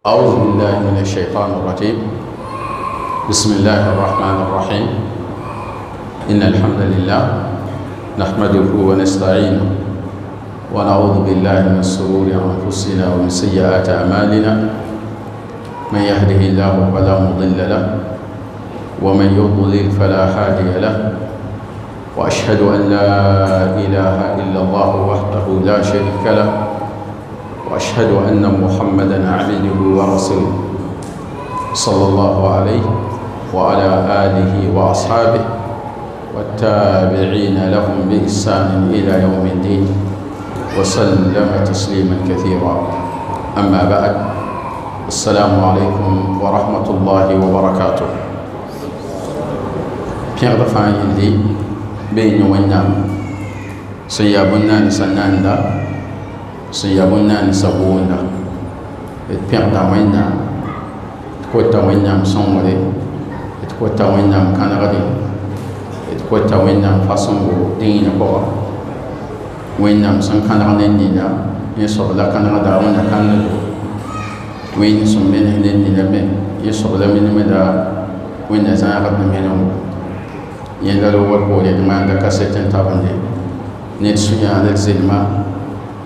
أعوذ بالله من الشيطان الرجيم. بسم الله الرحمن الرحيم. إن الحمد لله نحمده ونستعينه ونعوذ بالله من شرور أنفسنا ومن سيئات أعمالنا. من يهده الله فلا مضل له ومن يضلل فلا هادي له. وأشهد أن لا إله إلا الله وحده لا شريك له وأشهد أن محمدا عبده ورسوله صلى الله عليه وعلى آله وأصحابه والتابعين لهم بإحسان إلى يوم الدين وسلم تسليما كثيرا. أما بعد، السلام عليكم ورحمة الله وبركاته. Pierre de Fanyindi بين وينام سيابنا نسناندا سيابنا نسبونا Pierre da وينام تكوتا وينام سونغري تكوتا وينام كانغري تكوتا وينام فاسونغو دين بوا وينام سن كانغنينا يسوع لا كانغدا ونا كانغدو وين سمين هنينا من يسوع لا من مدا وين زاغت منهم yẽnda lo wat boole d maanda kaset n tabende ned sũ-yãadr zelma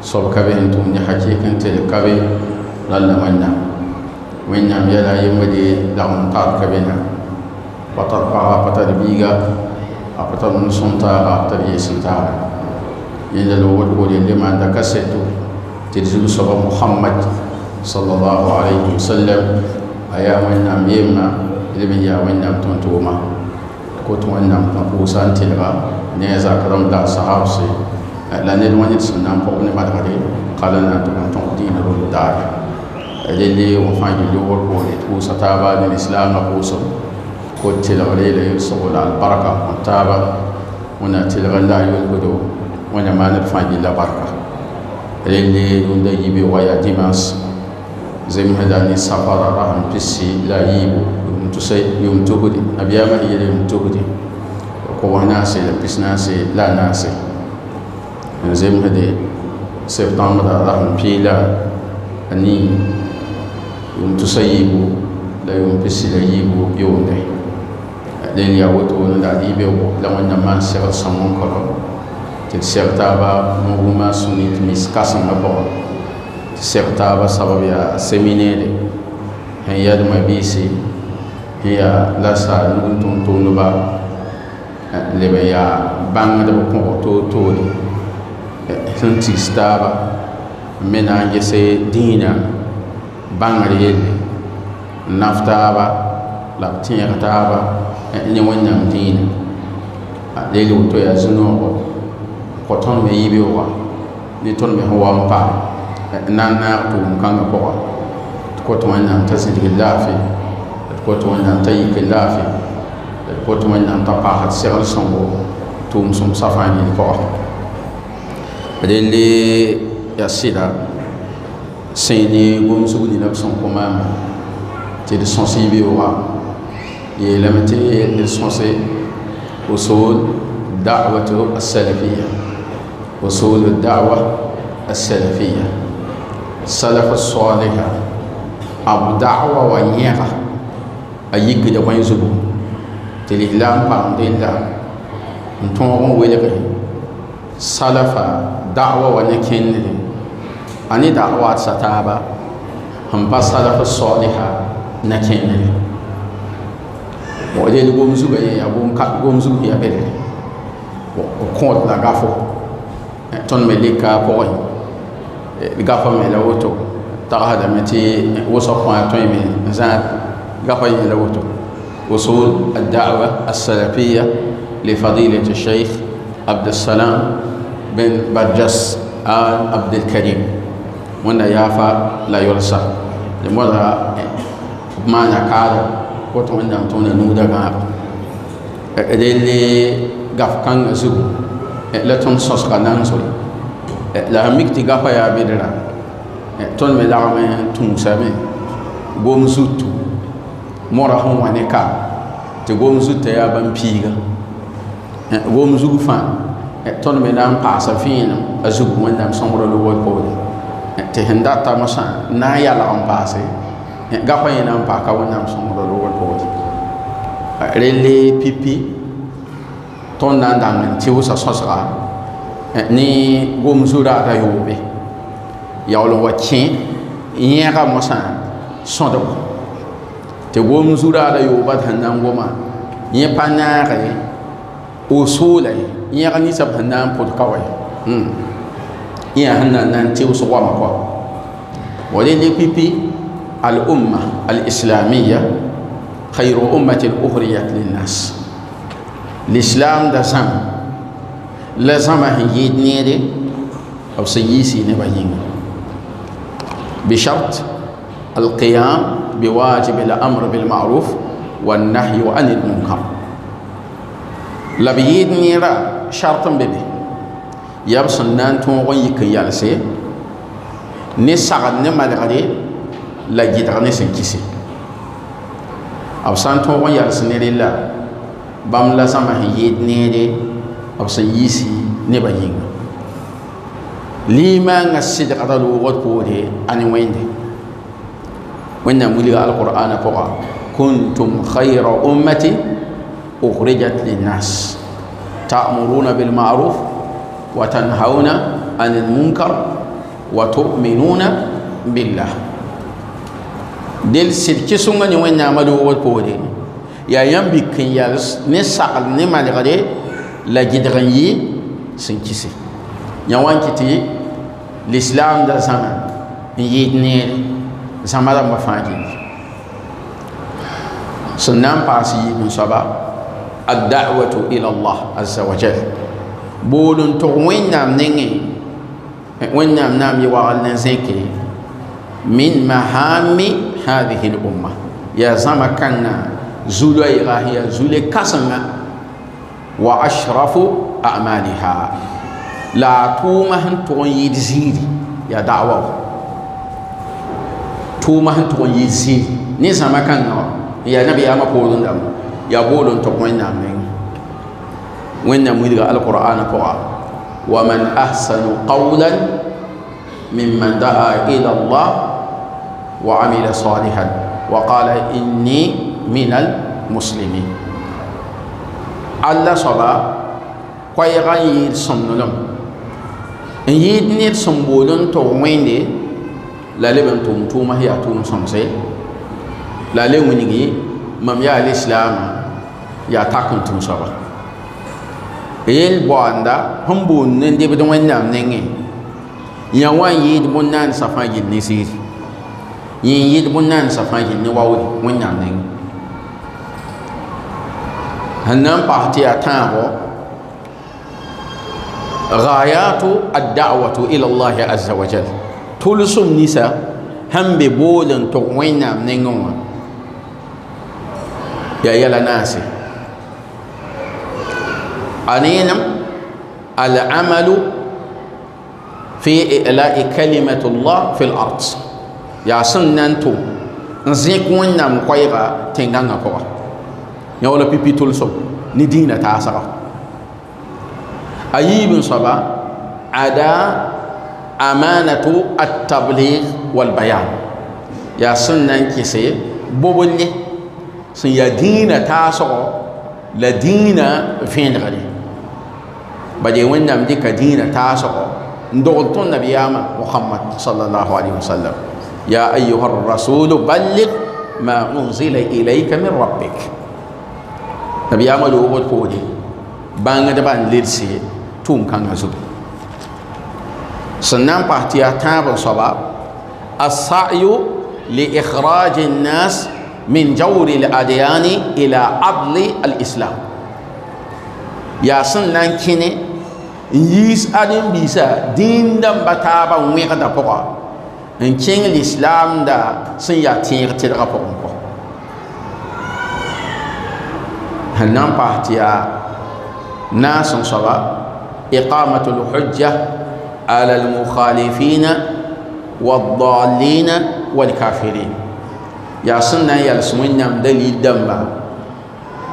soab ka be n tʋʋmde hakɩɩk n tɩ ka be ralla wẽnnaam yɛla a yembde lagm taad ka bena pa tar paga pa tar biiga a pa tar n-sõm taaga tar yees n taaga. yẽnda lo wat boole le maanda kaseto tɩ d zug-soaba Muhammad sallallahu alayhi wa sallam a yaa wẽnnaam yemma leb n yaa wẽnnaam tʋm-tʋʋma kot wẽnnaam tã pʋʋsa n tɩlga ne a zakram la sahabse la ned wã ned sẽn na n pʋg ne madgre qala na n tʋg n tõg dĩinã rol daare relle wã fãa yɩ loogr poore tɩ pʋʋsa taaba ne lislaamã pʋʋsem kot tɩlgre la yel-sg la albarka n taaba wẽna tɩlg la a yolgdo wẽna maan d fãa yɩlla barka. relle rũndã yibe wa yaa dimas zemsda ne safara rasẽn pisi la a yiibu yʋʋm tʋgde nabiyaamã tɩ yel yʋʋm tʋgde kobs naase la pis naase la a naase n zemsde septãmbra rasẽn pɩɩ la a nii yʋʋm tʋsa yiibu la yʋʋm pisi la yiibu yʋʋnde. rel yaa wotoone la d yɩ-beoogo la wẽnnaam maan segl sõng n kɔrɔ tɩ d seg taaba n wʋma sũni tɩ mis kãsenga pʋgẽ tɩ seg taaba sabab yaa seminaire sẽn yadma biise ya la sa nugin tʋʋm-tʋʋmdba leb n yaa bãngdb kõg toor-toore sẽn tigs taaba n me na n ges dĩinã bãngr yelle n naf taaba la b tẽeg taaba ne wẽnnaam dĩinã. rel woto yaa zu-noogo kõ tõnd me yɩ-beoogã ne tõnd me sẽn wa n pa n na n naag tʋʋm kãngã pʋgã tɩ kot wẽnnaam t'a zĩdg laafɩ kot wẽnnaam t'a yik laafɩ kot wẽnnaam t'a paasd segl sõngo tʋʋm sõm safã n yel pʋgã. relle yaa sɩda sẽn ne gom-zug nina b sẽn kõ maame tɩ d sõs yɩ-beoogã yeelame tɩ d sõse usul da'watu as-salafiyya usul da'wa as-salafiyya salaf as-saliha ab da'wa wa yẽga a yikda bõe zugu tɩ lislaam paamdella n tõog n welge salafa da'wa wa ne kẽndre a ne da'wa ad sa taaba sẽn pa salaf saliha na kẽndre. rel gom-zugã yẽ yaa gom-zug yaa belgre kõot la gafo tõnd me lɩka a pʋgẽ gafa me la woto tagsdame tɩ wʋsg fãa tõeme n zãad gafa yẽ la woto usul الدعوة السلفية لفضيلة الشيخ عبد السلام بن برجس آل عبد الكريم wẽnda yaafa la yolsa moda maana kaada kot wẽnnaam tʋʋmda nuuda gãab. rel gaf kãngã zugu la tõnd sõsga nansore la sẽn mik tɩ gafa yaa bɩdra tõnd me lagme n tũusame gom zutu mora sẽn wa ne ka tɩ gom zutã yaa bãmb piiga gom zug fãa tõnd me na n paasa vẽenem a zug wẽnnaam sõngra lo wa poore tɩ sẽn data mosã na n yalg n paase ga pa yana pa ka wonnam son do ro ko rele pipi ton nan dang ti usa sosra ni gom zura da yobe yaolo wa kin yega mosa sondo te gom zura da yoba tan nan goma ye panare o sole yega ni sab nan pot kawai ya hanan nan ti usa wa ma wale le pipi al umma al islamiyya خير أمة أخرجت للناس الإسلام ده سام لازم هيجي نيري أو سيسي نبيين بشرط القيام بواجب الأمر بالمعروف والنهي عن المنكر لبيد نيرا شرط ببي يبصن نانتون غيك يالسي نسعد نمالغري لا جدرني سنكسي ab san tõog n yals ne rella bãmb la zãma sẽn yɩɩd neere b sẽn yiisi nebã yĩnga limaangã sɩdgda loogd poore a ne wẽnde wẽnnaam wilga alqur'ana pʋga kuntum khayra ummati ukhrijat linnas ta'muruna bilma'ruf wa tanhauna anil munkar wa tu'minuna billah del sirki sunga ni wẽnnaam ma loogd poore yaa yãmb bik n yals ne sagl ne malgre la gɩdg n yɩ sẽn kise yã wan kɩ tɩ l'islam da zãma n yɩɩd neere zãma rãmbã fãa gilli sẽn na n paas yiib n soaba adda'watu ila allah azza wa jal bool n tʋg wẽnnaam nengẽ wẽnnaam naam yɩ wagl ne zẽke min mahami هذه الأمة يا زما كان زولي غاهية زولي كسمة وأشرف أعمالها لا تومهن تغيير زيري يا دعوة تومهن تغيير زيري نزما كان يا نبي أما بولن دم يا بولن تقوين نامين وين نميل القرآن قرآن ومن أحسن قولا ممن دعا إلى الله وعمل صالحا وقال إني من المسلمين الله صبا قيغا ييد سمنلم إن ييد نيد سمبولن توميني لا لبن تومتوما هي توم سمسي لا لونيغي مم يا الإسلام يا تاكن توم صبا يل بواندا هم بون ندي بدون نام نيني يا وان ييد بونان سفا ييد نسير yin yɩɩd bõn-naan sã fãa yɩl ne waoore wẽnnaam neng sẽn na n paas tɩ yaa tãago gaayatu adda'watu ila allahi azza wa jal tʋlsem ninsã sãn be bool n tʋg wẽnnaam nengẽ wã yaa yɛla naase a neelem al'amalu fi i'la'i kalimatu llah fi l-ard yaa sẽn na n tʋm n zẽk wẽnnaam koɛɛga tẽngãngã pʋga yã wala pipi tʋlsem ne dĩinã taasga a yiib n soaba ada amanatu at-tabligh wal bayan yaa sẽn na n kɩse boble sẽn yaa dĩinã taasgɔ la dĩinã vẽenegre bade wẽnnaam dɩka dĩinã taasgɔ n dogl tõnd nabiyaamã muhammad sallallahu alaihi wasallam يا أيها الرسول بلغ ما أنزل إليك من ربك نبي عمل وقت فودي بان دبان ليرسي توم كان غزو سنان بحتيا تاب صبا السعي لإخراج الناس من جور الأديان إلى عدل الإسلام يا سنان كيني يس أدم بيسا دين دم بتابا ويغدا بقى ان كين الاسلام دا سن يا تير تلغا بوكو هنام بارتيا ناس صبا اقامه الحجه على المخالفين والضالين والكافرين يا سنة يا سمينام دليل دمبا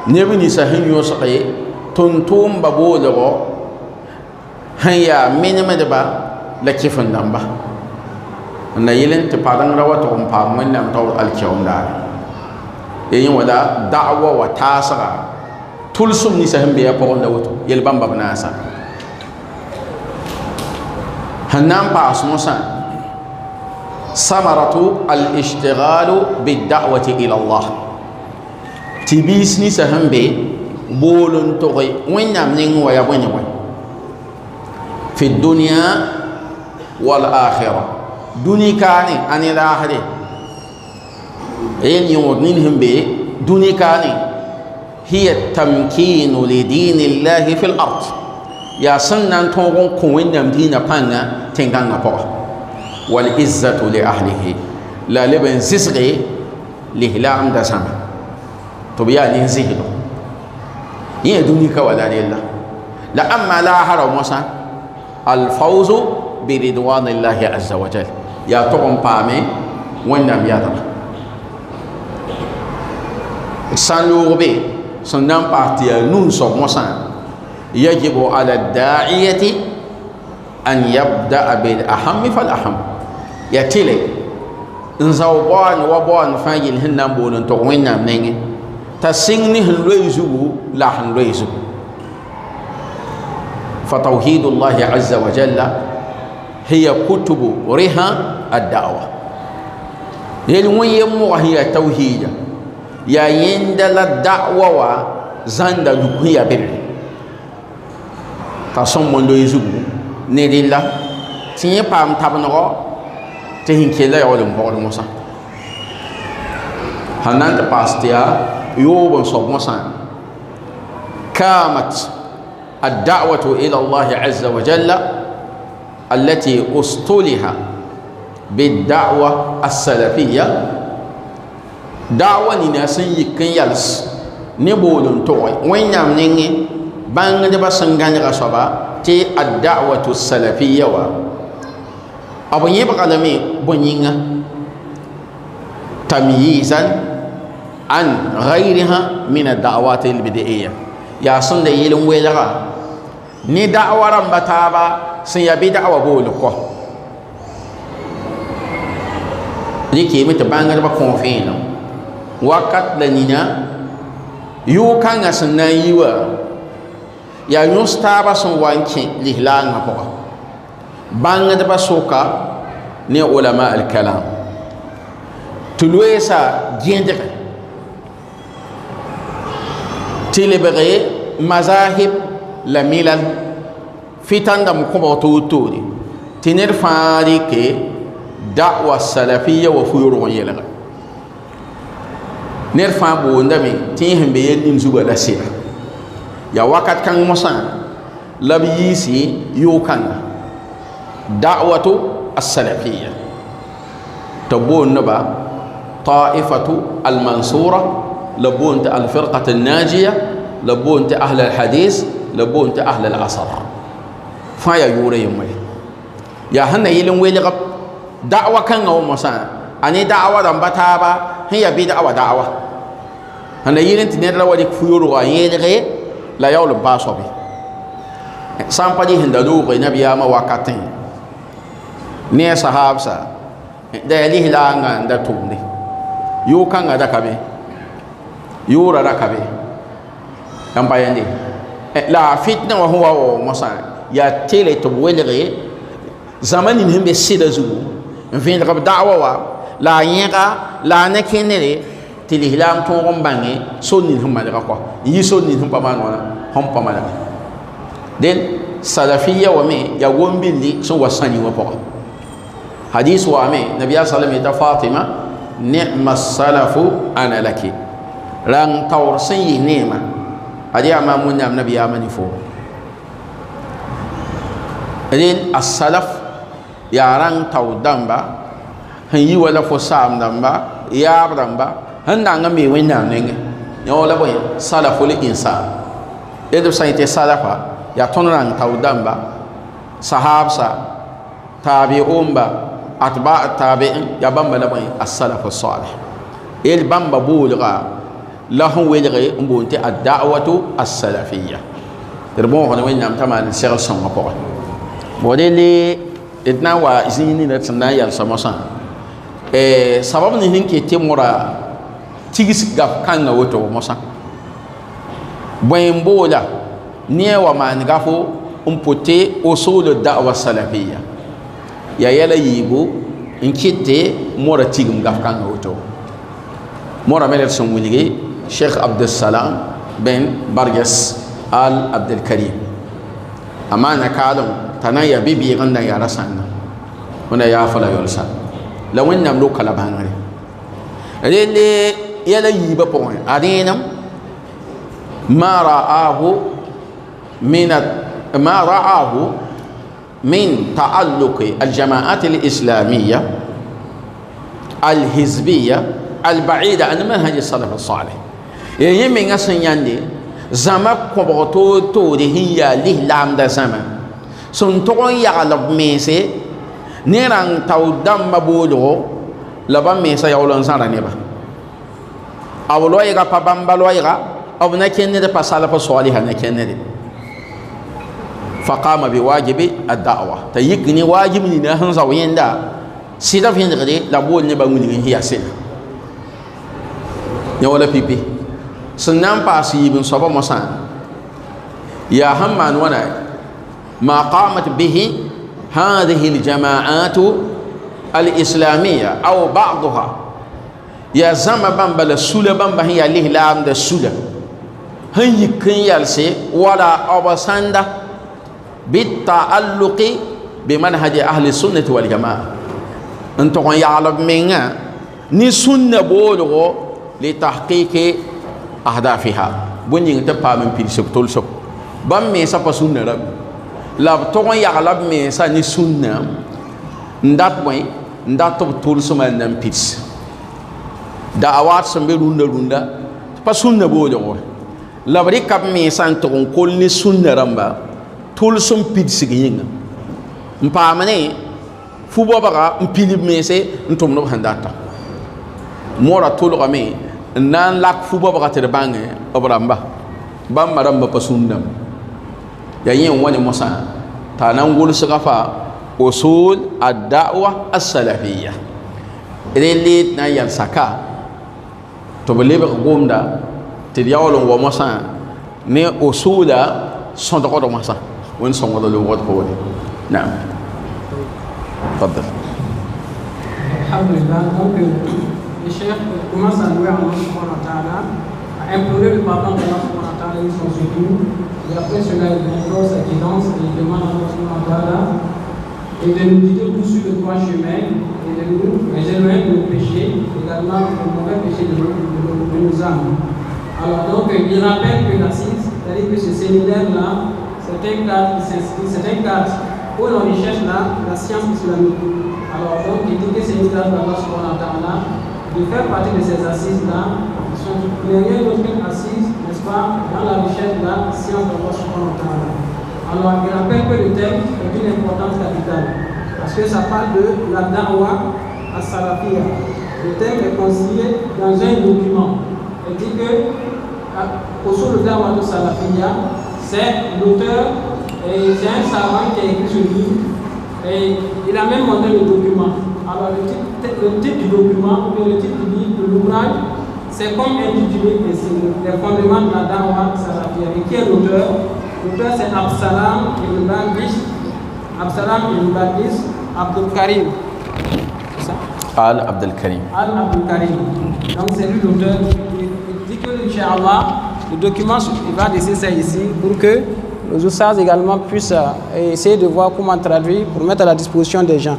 نبني سهل يوسقي تنتوم بابولغو هيا من مدبا لكيفن دمبا na yelen te padang rawa to pa mun nam taw al kiyom da e yin wada da'wa wa tasara tulsum ni sahim be ya pa onda woto yel bamba banasa hanam pa asmusa samaratu al ishtighalu bid da'wati ila Allah tibis ni sahim be bolon to wen nam ning wa ya bonni wa fi dunya wal akhirah duni kani ani lahade en yod nin himbe duni kani hiya tamkinu li dinillahi fil ard ya sunnan tongon ko wennam dina panga tenganga po wal izzatu li ahlihi la liban zisri li hilam da sama to biya ni zihdo yin duni ka wala lillah la amma la hara musa al fawzu bi ridwanillahi azza wa jalla ya togon paame wẽnnaam yadra sãn loogbe sẽn na n paas tɩ yaa nun-soab mosã yajibu ala daa'iyati an yabda'a bil ahami fal aham ya tɩle n zao baoan wa baoan fãa yɩl sẽn na n bool n tog wẽnnaam nengẽ t'a sɩng ne sẽn loe zugu la sẽn loe zugu fa tawhidullahi azza wa jalla هي كتب رها الدعوة يلوين يمو هي توحيد يا يندل الدعوة وزند هي بر تصوم من دو يزوج نديلا تيجي بام تابنغو تهين كلا يولم بقول موسى هنان تباستيا يوم صوب موسى كامت الدعوة إلى الله عز وجل التي أصطلها بالدعوة السلفية دعوة لناس يكن يلس نبول توي وين يامنيني بان دبا سنغاني غصبا تي الدعوة السلفية و أبو يبقى لمي بنينا تمييزا عن غيرها من الدعوات البدئية يا صندي يلم ويلغا ni da'wa ramba taaba sẽn ya bɩ da'wa boolkɔ rɩkeeme tɩ bãngdbã kõo vẽelem wakat la nina yʋʋ-kãngã sẽn na n yi wa yaa yõs taabã sẽn wa n kẽ lislaangã pʋgã bãngdbã soka ne ulama alkalam tɩ loeesa gẽdge tɩ lebge mazahib la milal fitandam kõbg toor-toore tɩ ned fãa rɩke da'wa salafiya wa fu-yorg n yelga ned fãa boondame tɩ yẽ sẽn be yel nin zugã la sɩda yaa wakat kãng mosã la b yiisi yʋʋ-kãnga da'watu asalafiya tɩ boondba taifatu almansura la boond tɩ alfirqat annajiya la boond tɩ ahl alhadis la boon tɩ ahl al-asr fãa yaa yʋʋra yembre yaa sẽn na yɩl n welg da'wa kãngã wã mosã a ne da'wa rãmba taaba sẽn yaa bɩ-da'wa da'wa sẽn na yɩl n tɩ ned ra wa dɩk fu-yorgã n yẽelge la yaool n paa soabe sã n pa dɩ sẽn da looge nabiyaamã wakatẽ ne a sahaabsa da ya lislaangã n da tʋʋmde yʋʋ-kãngã da ka be yʋʋra da ka be yãmb pa yẽnde la fitna wa huwa wa mosã yaa tele tɩ b welge zãma nin sẽn be sɩda zugu n vẽelg b da'wa wa la a yẽga la a na kẽ nere tɩ lislaam tõog n bãnge sor nin sẽn malga kɔ n yi sor nin sẽn pa maan wãna sẽn pa malge den salafiya wa me yaa gom-billi sẽn wa sãni wã pʋgã hadis waame nabiya salam yeta fatima ni'ma salafu ana laki rang taoor sẽn yɩ neema ad yaa maam wẽnnaam nabiyaamã ne fo rẽnd asalaf yaa rãng tao dãmba sẽn yi wala fo saam dãmba yaab dãmba sẽn nang n me wẽnnaam nengẽ yã wala bõe salaful insan d b sã yetɩ salafa yaa tõnd rãng tao dãmba sahaabsa taabi'umba atba tabi'in ya bãmba la bõe asalafu salih yel bãmba boolga la sẽn welge n boond tɩ ad-da'watu as-salafiyya d bõosd wẽnnaam t'a maan segl sõngã pʋgẽ bõode le etna wa zini na tsana yal samasa sabab ni hinke te mora tigis gaf kan na woto mosa boyen bola ne wa man gafo umpote usul da'wa salafiyya ya yala yibo inkite mora tigum gaf kan na woto mora melet son wuligi Sheikh Abdul Salam ben Bargas Al Abdul Karim amana kalum tanaya bibi ganda ya rasanna wanda ya fala yolsa la wannam lo kala bangare rele yala yiba pon adinam ma ra'ahu min ta'alluq al-jama'at al-islamiyya al-hizbiyya al-ba'ida an manhaj as-salaf as-salih yemi ngasan yande zama ko to de hiya lihlam da zama sun to ya la mese ne ran tawdam mabolo la ba mesa ya wolon sara ne ba awlo ya pa bambalo ya abna kenne de pasala pa salih na kenne de faqama bi wajibi ad-da'wa tayigni wajibi ni na hanza wenda sida fin de la bol ne ba nguni hiya sel ya wala pipi sunan pasi ibn saba masan ya hamman wana ma qamat bihi hadhihi al-jama'at al-islamiyya aw ba'daha ya zama bamba la sula bamba hiya lihlam da sula hanyi kan yalse wala abasanda bit ta'alluqi bi manhaj ahli sunnah wal jamaa anto kon ya'lam menga ni sunna bolo li tahqiqi ahdafiha bunyin ta pamin pil subtul sub bam me sa pa sunna rab la to kon ya'lam me sa ni sunna ndat moy ndat to tul suma nan pits da'awat sambe runda pa sunna bolo la bari kap me san to kon kol ni sunna ramba tul sum pits ginga mpamane fu bobaga mpilib mese ntum no handata mora tul game nan lak fu bobaga te bange obramba bam maramba pa sunna ya yin wani musa ta nan gol sagafa usul ad-da'wa as-salafiyya relit na yal saka to belebe gomda te yawlo wo musa ne usula son de ko musa won son wala lo wot ko woni na'am تفضل. الحمد لله. Donc le chef commence à louer Allah subhanahu wa ta'ala, à implorer le pardon d'Allah subhanahu wa ta'ala et son secours. Et après cela, il implore sa guidance et il demande à Allah subhanahu wa ta'ala et de nous guider tous sur le droit chemin et de nous éloigner de nos péchés, également le mauvais péché de nos âmes. Alors donc il rappelle que l'assise, c'est-à-dire que ce séminaire-là, c'est un cadre où l'on recherche la science islamique. Alors donc il dit que c'est une grâce d'Allah subhanahu wa ta'ala de faire partie de ces assises-là, qui sont rien d'autre qu'une assise, n'est-ce pas, dans la recherche de la science d'Allah subhanahu wa ta'ala. Alors il rappelle que le thème est d'une importance capitale, parce que ça parle de la da'wa as-salafiyya. Le thème est consigné dans un document. Il dit que usul da'wa as-salafiyya, c'est l'auteur. Et c'est un savant qui a écrit ce livre et il a même montré le document. Alors le titre du document ou le titre du livre de l'ouvrage, c'est comme intitulé les fondements de la da'wa salafiyya. Et qui est l'auteur? L'auteur c'est Absalam ibn Badis Abdul Karim. Al Abdul Karim. Donc c'est lui l'auteur. Il dit que Inch'Allah, le document il va laisser ça ici pour que les oussards également puissent essayer de voir comment traduire pour mettre à la disposition des gens.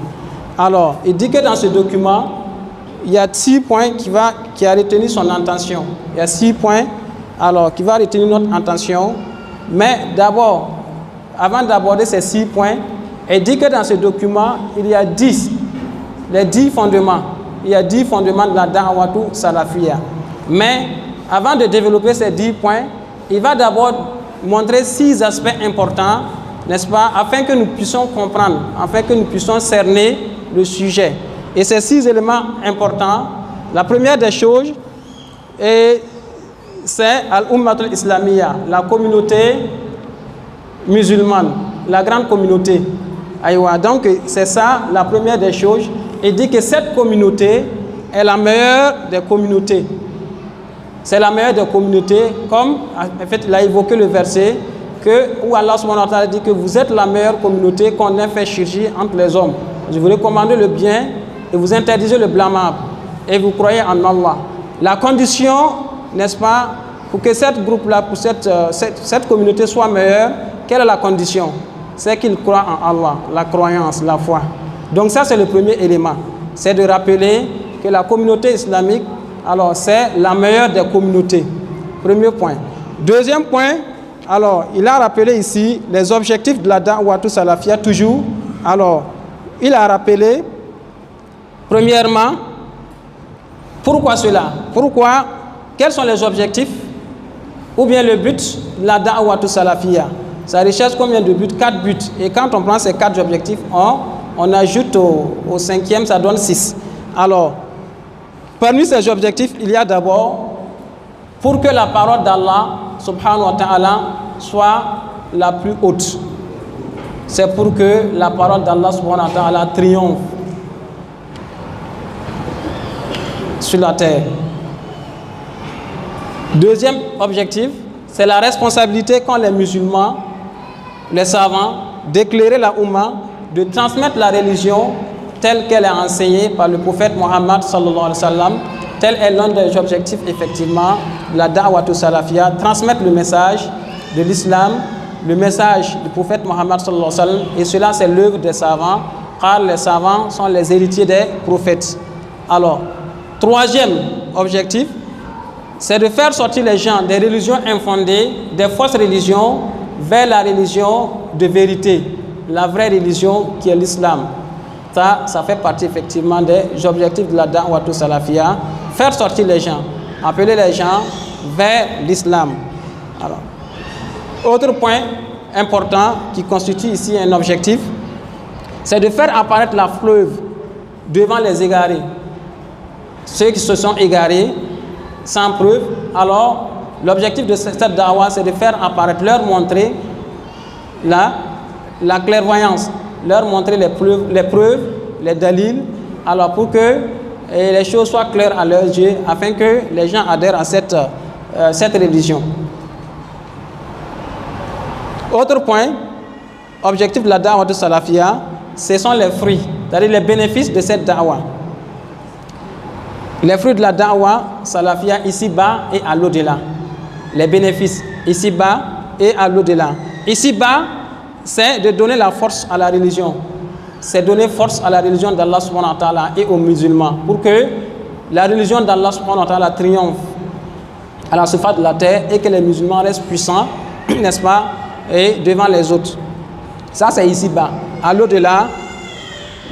Alors, il dit que dans ce document, il y a 6 points qui a retenu son intention. Il y a 6 points qui va retenir notre intention. Mais d'abord, avant d'aborder ces 6 points, il dit que dans ce document, il y a 10, les 10 fondements. Il y a 10 fondements de la da'watu salafiyya. Mais avant de développer ces 10 points, il va d'abord montrer 6 aspects importants, n'est-ce pas, afin que nous puissions comprendre, afin que nous puissions cerner le sujet. Et ces 6 éléments importants, la première des choses, c'est Al-Ummatul Islamiyya, la communauté musulmane, la grande communauté. Aïwa, donc c'est ça la première des choses. Il dit que cette communauté est la meilleure des communautés. C'est la meilleure des communautés, comme en fait il a évoqué le verset où Allah subhanahu wa ta'ala dit que vous êtes la meilleure communauté qu'on ait fait chirurgie entre les hommes. Je vous recommande le bien et vous interdisez le blâmable et vous croyez en Allah. La condition, n'est-ce pas, pour que cette groupe-là, pour cette communauté soit meilleure, quelle est la condition? C'est qu'ils croient en Allah, la croyance, la foi. Donc ça c'est le premier élément, c'est de rappeler que la communauté islamique, alors c'est la meilleure des communautés. Premier point. Deuxième point, alors il a rappelé ici les objectifs de la Da'watou Salafia toujours. Alors il a rappelé premièrement, pourquoi cela? Pourquoi? Quels sont les objectifs? Ou bien le but de la Da'watou Salafia? Ça recherche combien de buts? 4 buts. Et quand on prend ces 4 objectifs, on ajoute au cinquième, ça donne 6. Alors, parmi ces objectifs, il y a d'abord pour que la parole d'Allah, subhanahu wa ta'ala, soit la plus haute. C'est pour que la parole d'Allah, subhanahu wa ta'ala, triomphe sur la terre. Deuxième objectif, c'est la responsabilité qu'ont les musulmans, les savants, d'éclairer la Oumma, de transmettre la religion telle qu'elle est enseignée par le prophète Mohammed sallallahu alayhi wa sallam. Tel est l'un des objectifs effectivement de la Da'watou Salafia, transmettre le message de l'islam, le message du prophète Mohammed sallallahu alayhi wa sallam, et cela c'est l'œuvre des savants, car les savants sont les héritiers des prophètes. Alors, troisième objectif, c'est de faire sortir les gens des religions infondées, des fausses religions, vers la religion de vérité, la vraie religion qui est l'islam. Ça fait partie effectivement des objectifs de la Da'watou Salafia, faire sortir les gens, appeler les gens vers l'islam. Alors, autre point important qui constitue ici un objectif, c'est de faire apparaître la preuve devant les égarés. Ceux qui se sont égarés sans preuve, alors l'objectif de cette da'wa, c'est de faire apparaître, leur montrer la clairvoyance, leur montrer les preuves, les dalils, alors pour que les choses soient claires à leurs yeux, afin que les gens adhèrent à cette religion. Autre point, objectif de la da'wa de Salafia, ce sont les fruits, c'est-à-dire les bénéfices de cette da'wa. Les fruits de la da'wa Salafia ici-bas et à l'au-delà. Les bénéfices ici-bas et à l'au-delà. Ici-bas, c'est de donner la force à la religion. C'est donner force à la religion d'Allah subhanahu wa ta'ala et aux musulmans pour que la religion d'Allah subhanahu wa ta'ala triomphe à la surface de la terre et que les musulmans restent puissants, n'est-ce pas, et devant les autres. Ça, c'est ici-bas. À l'au-delà,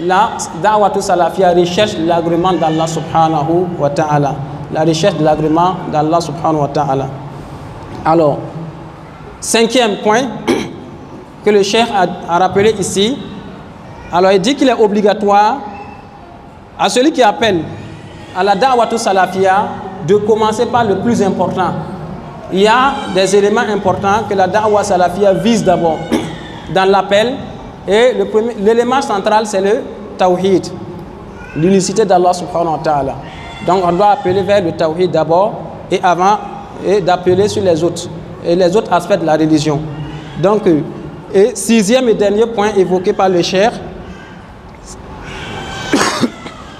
la Da'watou Salafia recherche l'agrément d'Allah subhanahu wa ta'ala. La recherche de l'agrément d'Allah subhanahu wa ta'ala. Alors, cinquième point que le cheikh a rappelé ici, alors il dit qu'il est obligatoire à celui qui appelle à la Da'watou Salafia de commencer par le plus important. Il y a des éléments importants que la Da'wa Salafia vise d'abord dans l'appel, et l'élément central c'est le Tawhid, l'unicité d'Allah subhanahu wa ta'ala. Donc on doit appeler vers le Tawhid d'abord et avant d'appeler sur les autres aspects de la religion. Donc, et sixième et dernier point évoqué par le cheikh,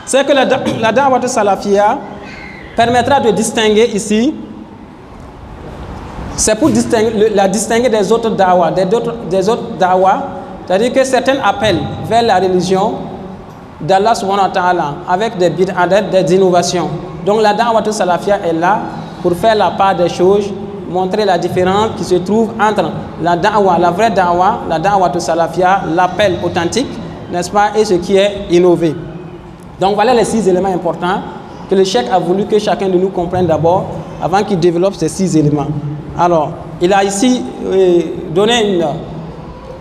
c'est que la Da'watou Salafia permettra de distinguer ici, c'est pour la distinguer des autres da'was, des autres da'was, c'est-à-dire que certains appellent vers la religion d'Allah subhanahu wa ta'ala avec des bid'ah, des innovations. Donc la Da'watou Salafia est là pour faire la part des choses, montrer la différence qui se trouve entre la da'wa, la vraie da'wa, la Da'watou Salafia, l'appel authentique, n'est-ce pas, et ce qui est innové. Donc voilà les 6 éléments importants que le cheikh a voulu que chacun de nous comprenne d'abord avant qu'il développe ces 6 éléments. Alors, il a ici donné une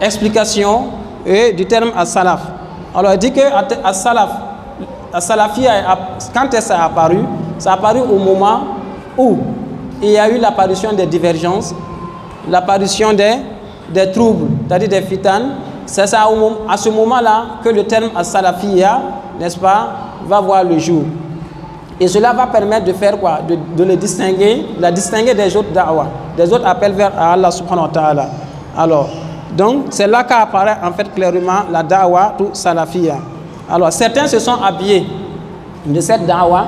explication du terme as-salaf. Alors, il dit que as-salafia, quand ça a apparu au moment où il y a eu l'apparition des divergences, l'apparition des troubles, c'est-à-dire des fitanes. c'est ça à ce moment-là que le terme as-salafiyya, n'est-ce pas, va voir le jour. Et cela va permettre de faire quoi? De le distinguer, la distinguer des autres da'wah, des autres appels vers Allah subhanahu wa ta'ala. Alors, donc c'est là qu'apparaît en fait clairement la da'wah ou salafiyya. Alors, certains se sont habillés de cette da'wah,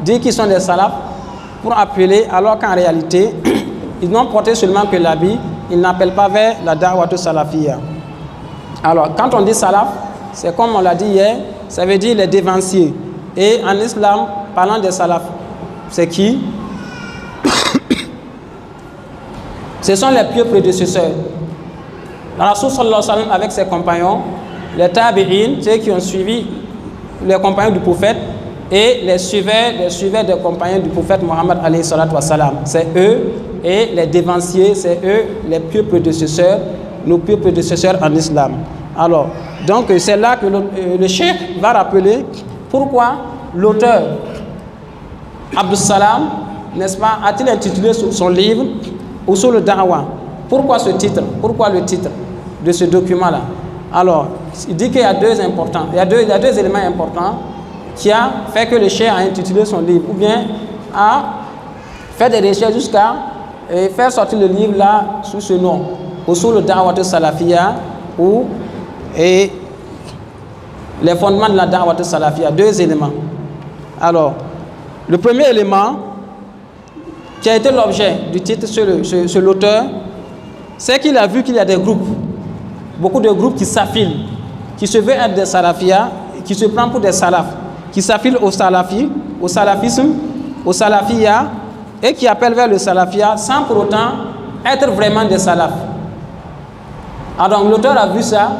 disent qu'ils sont des salafs pour appeler, alors qu'en réalité, ils n'ont porté seulement que l'habit, ils n'appellent pas vers la da'wah ou salafiyya. Alors, quand on dit salaf, c'est comme on l'a dit hier, ça veut dire les dévanciers. Et en islam, parlant des salafs, c'est qui? Ce sont les pieux prédécesseurs. Le Rasoul sallallahu alayhi wa sallam avec ses compagnons, les tabi'in, ceux qui ont suivi les compagnons du prophète, et les suiveurs des compagnons du prophète Mohammed alayhi salatu wa salam. C'est eux, et les dévanciers, c'est eux, les pieux prédécesseurs, nos pieux prédécesseurs en islam. Alors, donc c'est là que le cheikh va rappeler pourquoi l'auteur Abdus Salam, n'est-ce pas, a-t-il intitulé son livre Usul al-Da'wa. Pourquoi ce titre? Pourquoi le titre de ce document-là? Alors, il dit qu'il y a deux éléments importants qui a fait que le cheikh a intitulé son livre, ou bien a fait des recherches jusqu'à faire sortir le livre là sous ce nom, Usul al-Da'wa Salafiyya, ou et les fondements de la da'wah salafiyya. Deux éléments. Alors, le premier élément qui a été l'objet du titre sur l'auteur, c'est qu'il a vu qu'il y a des groupes, beaucoup de groupes qui s'affilent, qui se veulent être des salafiyya, qui se prennent pour des salafs, qui s'affilent au salafisme, au salafiyya, et qui appellent vers le salafiyya sans pour autant être vraiment des salafs. Alors, donc l'auteur a vu ça,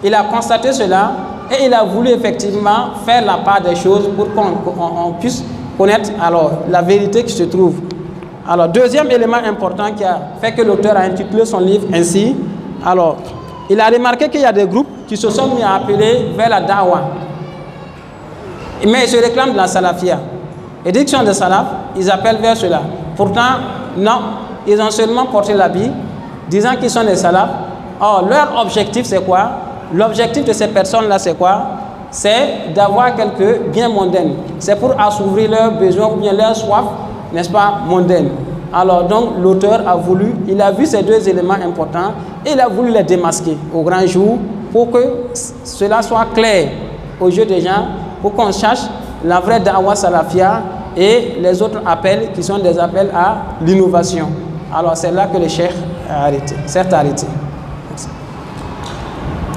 il a constaté cela, et il a voulu effectivement faire la part des choses pour qu'on puisse connaître alors la vérité qui se trouve. Alors, deuxième élément important qui a fait que l'auteur a intitulé son livre ainsi, alors, il a remarqué qu'il y a des groupes qui se sont mis à appeler vers la da'wah. Mais ils se réclament de la salafiyya. Et dès qu'ils sont des salafs, ils appellent vers cela. Pourtant, non, ils ont seulement porté l'habit, disant qu'ils sont des salafs. Or, leur objectif, c'est quoi? L'objectif de ces personnes-là, c'est quoi? C'est d'avoir quelques biens mondains. C'est pour assouvir leurs besoins ou bien leurs soif, n'est-ce pas, mondaine. Alors, donc, l'auteur a voulu, il a vu ces deux éléments importants et il a voulu les démasquer au grand jour pour que cela soit clair aux yeux des gens, pour qu'on cherche la vraie da'wah salafiyya et les autres appels qui sont des appels à l'innovation. Alors, c'est là que le cheikh a arrêté, s'est arrêté.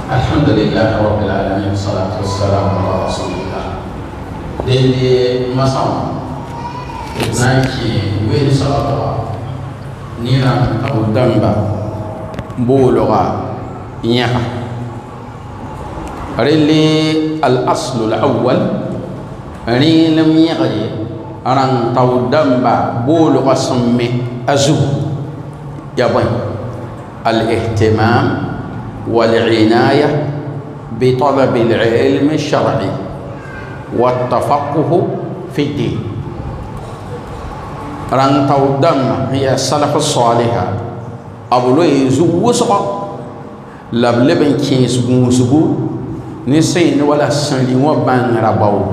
Alhamdulillah rabbil alamin, salatu wassalamu ala rasulillah. Dende masama naki weli salatu nira abu damba bologa nyaka rili al aslu al awwal ri lam yaghi aran taw damba bologa summe azu yaboy al ihtimam والعناية بطلب العلم الشرعي والتفقه في الدين. ران تودم هي السلف الصالحة أبو لويزو وسقا لبلبن كيس بوسقو نسين ولا سنلي وبان رباود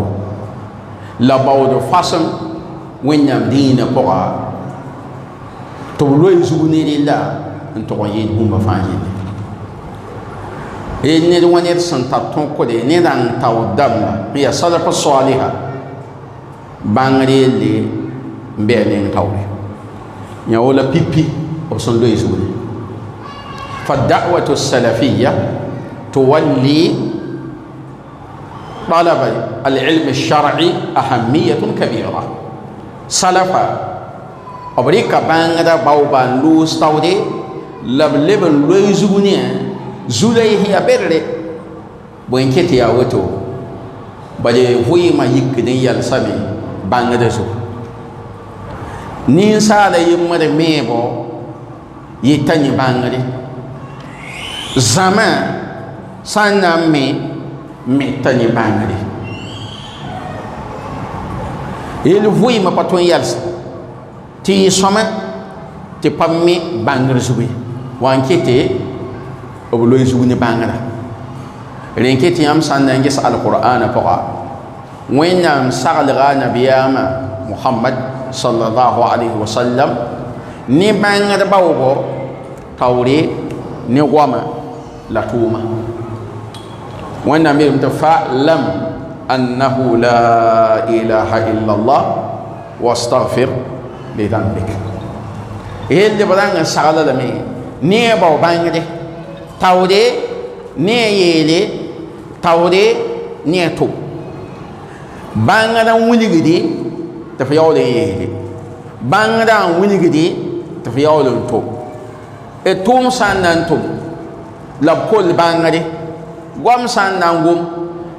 لباود فاسم وين يم دين بقى تولويزو نيري لا انتوين هم فاجين e ned wa ned sẽn tar tõkde ned n tao dãmba n yaa salaf saliha bãng reelle n bɩa neng taoore yã wala pipi b sẽn loe zugre fa da'watu salafiya tuwalli طلب العلم الشرعي أهمية كبيرة سلفا أبريكا بانغدا باوبان لوس تاودي لبلبن لويزوني زوليه يا بري بوينكتي يا وتو بل فوي ما يكدي يلسمي بانغدا زو نين سالا يمر ميبو يتاني بانغدي زمان سانا مي tani bangri il vui ma paton yals ti soma ti pammi bangri zubi wan kete obulo zubi ni bangra renke tɩ yãmb sã n na n ges alqur'ana pʋga wẽnnaam saglga nabiyaamã Muhammad sallallahu alaihi wasallam ne bãngd baoogo taoore ne goama la tʋʋma wẽnnaam yeelame tɩ fa'lam annahu la ilaha illa allah wastaghfir li dhanbik yelle b rãng n sagla lame ne bao bãngde taoore ne yeele taoore ne tʋm bãngda n wilgde tɩ f yaool n yeele bãngda n wilgde tɩ f yaool n tʋm tʋʋm sã n na n tʋm la b koll bãngde goam sã n na n gom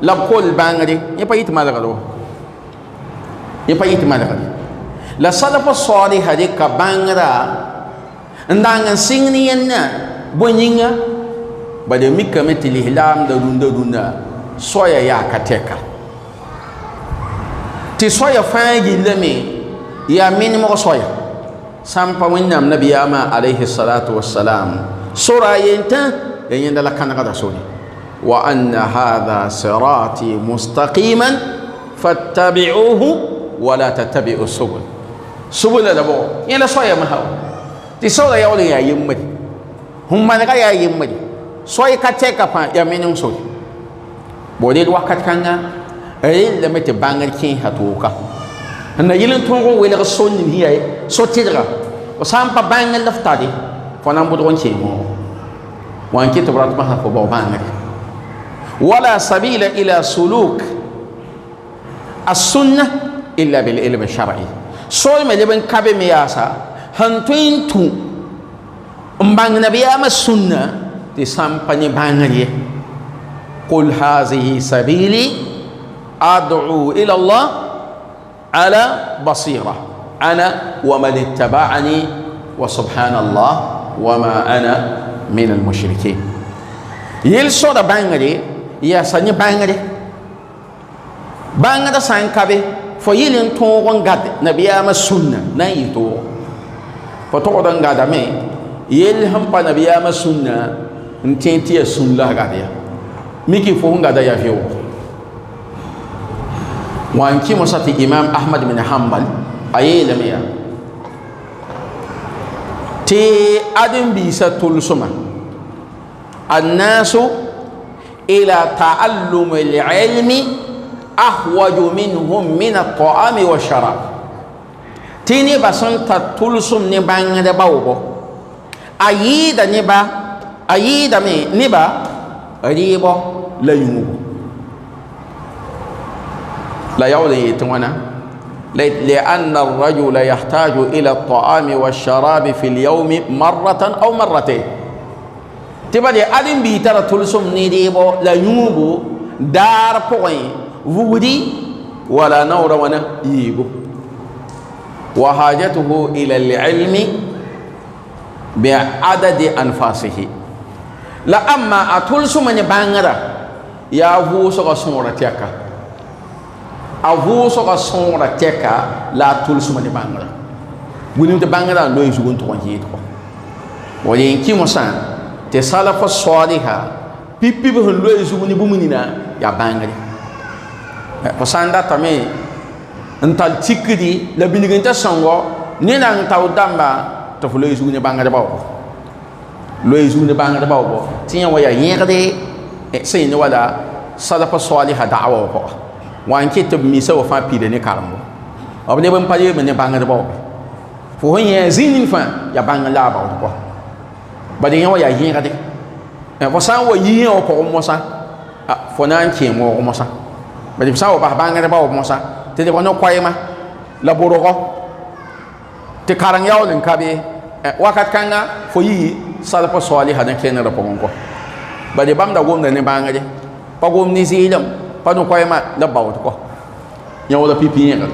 la b koll bãngde yẽ pa yɩ tɩ malgd wa yẽ pa yɩ tɩ malgd la salaf saliha rɩka bãngrã n dãng n sɩng ne yẽnna bõe yĩnga bala mikame tɩ lislaamda rũndã soya yaa ka tɛka tɩ soya fãa gillame yaa menemg soya sã n pa wẽnnaam nabiyaamã alayhi salatu wassalam sora a yentã ya yẽnda la kãnegda sore wa anna hadha sirati mustaqiman fattabi'uhu wa la tattabi'u subul subula la bo yẽla soya masã tɩ sora yaool n yaa yembde fõn manega yaa yembde soy ka tɛka pã yaa menem sore bo rel wakat kãnga rellame tɩ bãngr kẽesa tʋʋka n na yɩl n tõog n welg so nin sẽn yaa so-tɩdga fo sã n pa bãngr la f tare fo na n bʋdg n keemo wa n kɩ tɩ b rat masã fo bao bãngre wala sabila ila suluk السنة إلا بالعلم الشرعي سول ما لبن كابي مياسا هنتوين تو مبان نبيام السنة تسامبني بانغري قل هذه سبيلي أدعو إلى الله على بصيرة أنا ومن اتبعني وسبحان الله وما أنا من المشركين يلسو دا بانغري يا سني بانغري bãngda sã n kabe fo yɩl n tõog n gad nabiyaamã sũnna na n yɩ toogo fo togd n gadame yell sẽn pa nabiyaamã sũnna n tẽ tɩ yaa sũn la gad ya miki fo sẽn gada yaa vɩoogo wa n kɩ mosã tɩ imam ahmad bin hambal a yeelame yaa tɩ ãdem-biisã tʋlsmã annaasu ila taallum alilmi أحوج منهم من الطعام والشراب تيني بسن تطلسم نبان دباوبو أيدا نبا أيدا مي نبا ريبو لا ينوبو لا يولي يتوانا لأن الرجل يحتاج إلى الطعام والشراب في اليوم مرة أو مرتين تبالي أدم بيتر تلسم نريبو لا ينوبو دار بوين vugdi wala naura wana yibu wa hajatuhu ila al-ilmi bi adadi anfasihi la amma atul sumani bangara ya vu so ka sonra teka avu so ka sonra teka la atul sumani bangara bunim te bangara lo yugun to wanji to wali ki mosan te salafa salihah pipi be lo yuguni bumunina ya bangari fo sã n datame n tall tikdi la bilg n ta sõngo ne na n tao dãmba tɩ fo loe zug ne bãngd baoobo loe zug ne bãngd baoobo tɩ yẽ wa yaa yẽgde sẽn ne wala salafa saliha da'awa wã pʋga wa n kɩt tɩ b misa wa fãa pida ne karembo b neb n pa yeeme ne bãngd baoobe fo sẽn yẽ zĩig nin fãa yaa bãng la a baood pʋa bad yẽ wa yaa yẽgde fo sã n wa yɩ yẽ wã pʋgẽ mosã fo na n kẽem waoog mosã bad b sã n wa bas bãngd baoob mosã tɩ lebg no-koɛɛmã la borgo tɩ kareng yaool n ka be wakat kãnga fo yɩ salpa saliha na kẽnegdã pʋgẽ kɔ bad bãmb da gomda ne bãngde pa gom ne zɩɩlem pa no-koɛɛmã la baood kɔ yã wala pipi yẽgd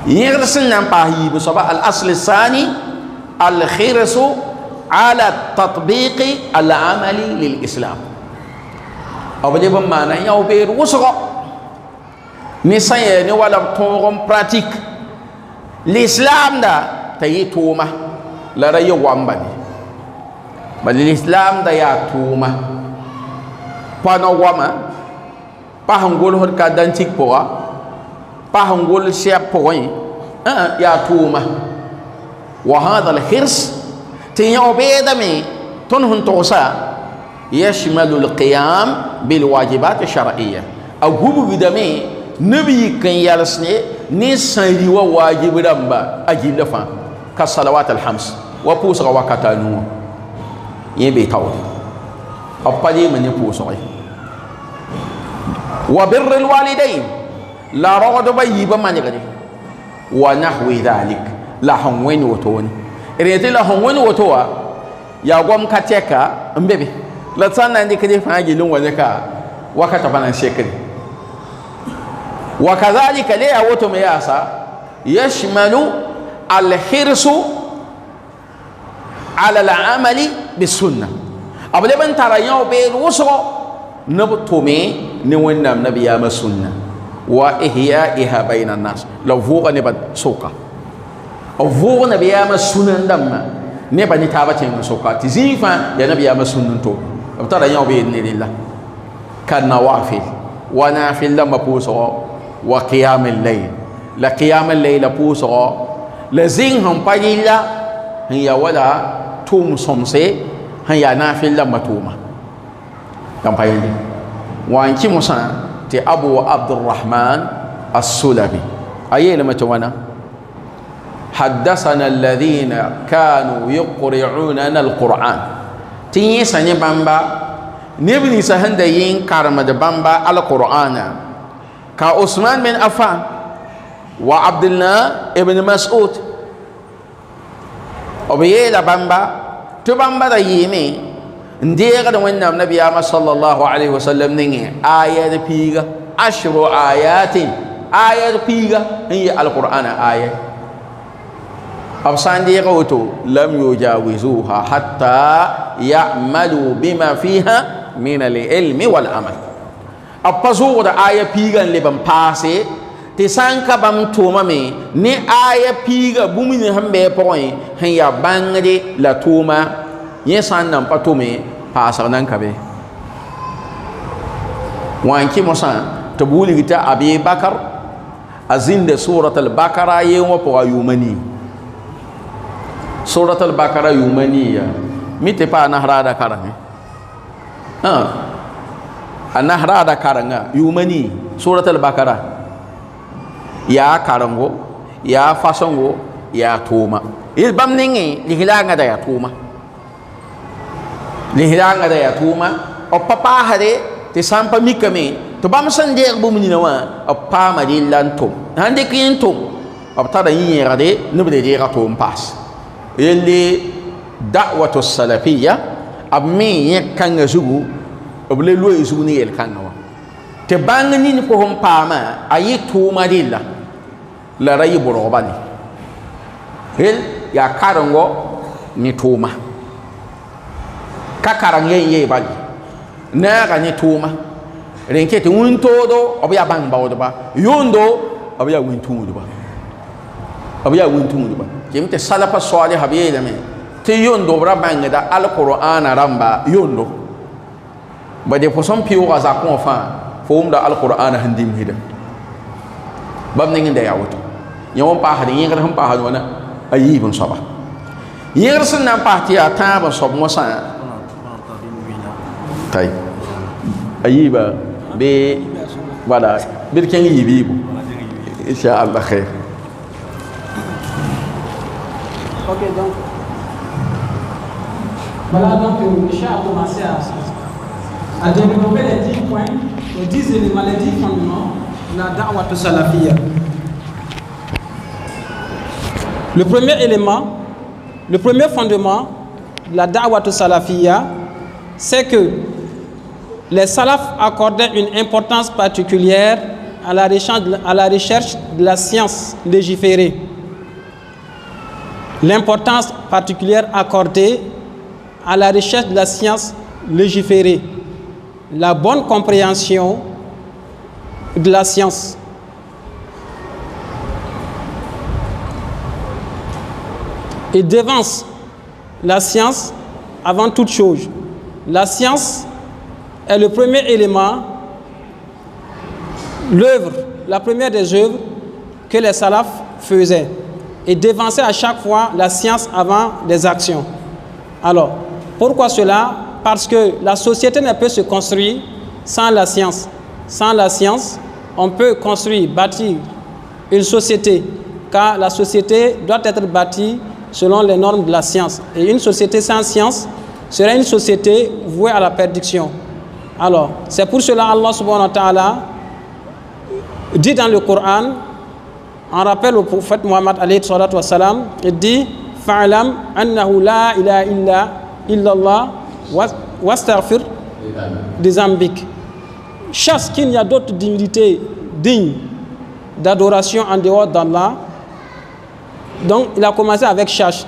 yẽgd sẽn na n paas yiib soaba al asl sani alkhirsu ala tatbiqi alamali lilislam b leb n maana yão beed wʋsgɔ ne sã n yaa ne wala b tõog n pratique lislaamda t'a yɩ tʋʋma la ra yɩ wamba ne bal lislaamda yaa tʋʋma pa na wama pa hangol hor ka dantik poa pa hangol shep poin ya tuma wa hadha al hirs tin yobeda me ton hun tosa yashmalu al qiyam bil wajibat al shar'iyyah aw gubu bidame nabi kan yalsne ni sanri wa wajib ramba ajinda fa ka salawat al hams wa pusa wakata nu yebe taw apali man pusa wa birrul walidain la ragadu bayiba manigade wa nahwi dhalik la hanweni wotoni rete la hanweni wotowa ya gwam kateka mbebe la sanna ndikade faji lun wazaka wakata banan shekri wa kadhalika la ya woto me yasa yashmalu al hirsu ala al amali bis sunnah abule ban tarayo be ruso nabtume ni wannam nabiyama sunnah wa ihya'iha bayna an-nas la vuga ne ba soka o vuga nabiyama sunan damma ne ba ni taba tin soka tizifa ya nabiyama sunan to tara yaw be ni lillah kan nawafil wa nafil lamma puso wa qiyam al-layl la qiyam al-layl puso la zing hum payilla hiya wala tum somse hiya nafil lamma tuma kam payilla wa anki musa ti Abu Abdurrahman As-Sulabi ayena matwana haddathana alladhina kanu yuqri'una al-Qur'an tin sanye bamba nebni sahanda yin karama de bamba al-Qur'ana ka Usman bin Affan wa Abdullah ibn Mas'ud obiyela bamba to bamba da yimi ndega da wannan nabi ya sallallahu alaihi wasallam ne ayat piga ashru ayatin ayat piga hiya alqur'ana ayat absan ndega wato lam yujawizuha hatta ya'malu bima fiha min al-ilmi wal amal apazo da ayat piga le ban passe te sanka bam tuma me ni ayat piga bumini hambe point hiya bangade la tuma yesan nan patome pasar nan kabe wanki musa tabuli gita Abi Bakar azinda surat al-Baqara yewa po ayumani surat al-Baqara yumani ya mite pa nahrada karanga anahrada karanga yumani surat al-Baqara ya karango ya fasongo ya tuma il bam ningi lihilanga da ya tuma lihiranga da ya tuma o papa hade te sampa mikame to bam san de bumni na wa o pa ma di lantum hande kin tum o tada yira de nubre de ratum pas yelli da'watu salafiyya abmi yakanga zugu oble lo zugu ni el kanga wa te bang ni ko hom pa ma ayi tuma dilla la rayi borobani hel ya karango ni tuma kakarang ye bali na ga ni tuma renke te un todo obiya bang bawo ba yondo obiya win tumu ba obiya win tumu ba jemte salafa salih habiye me te yondo bra bang da alquran ramba yondo ba de poson piwo ga za ko fa fo da alquran handim hida bam ne nginda yawoto yawon pa hadin yin kan pa hadona ayibun saba yersin nan pa ti ata ba sob mo sa tay ayiba be wala birken yibi bu insha Allah khair. Ok, donc voilà, donc le chat a commencé à développer les 10 points, les 10 éléments, les 10 fondements de la da'wat salafiyya. Le premier élément, le premier fondement de la da'wat salafiyya, c'est que les salafs accordaient une importance particulière à la recherche de la science légiférée. L'importance particulière accordée à la recherche de la science légiférée, la bonne compréhension de la science. Et devance la science avant toute chose. La science est le premier élément, l'œuvre, la première des œuvres que les salafs faisaient et dévançaient à chaque fois la science avant les actions. Alors, pourquoi cela? Parce que la société ne peut se construire sans la science. Sans la science, on peut construire, bâtir une société, car la société doit être bâtie selon les normes de la science. Et une société sans science serait une société vouée à la perdition. Alors, c'est pour cela Allah subhanahu wa ta'ala dit dans le Coran, en rappel au prophète Muhammad alayhi salatu wa salam, il dit « Fa'alam annahu la ilaha illallah wastaghfir des zambik » Chasse qu'il n'y a d'autres divinités dignes d'adoration en dehors d'Allah. Donc, il a commencé avec chasse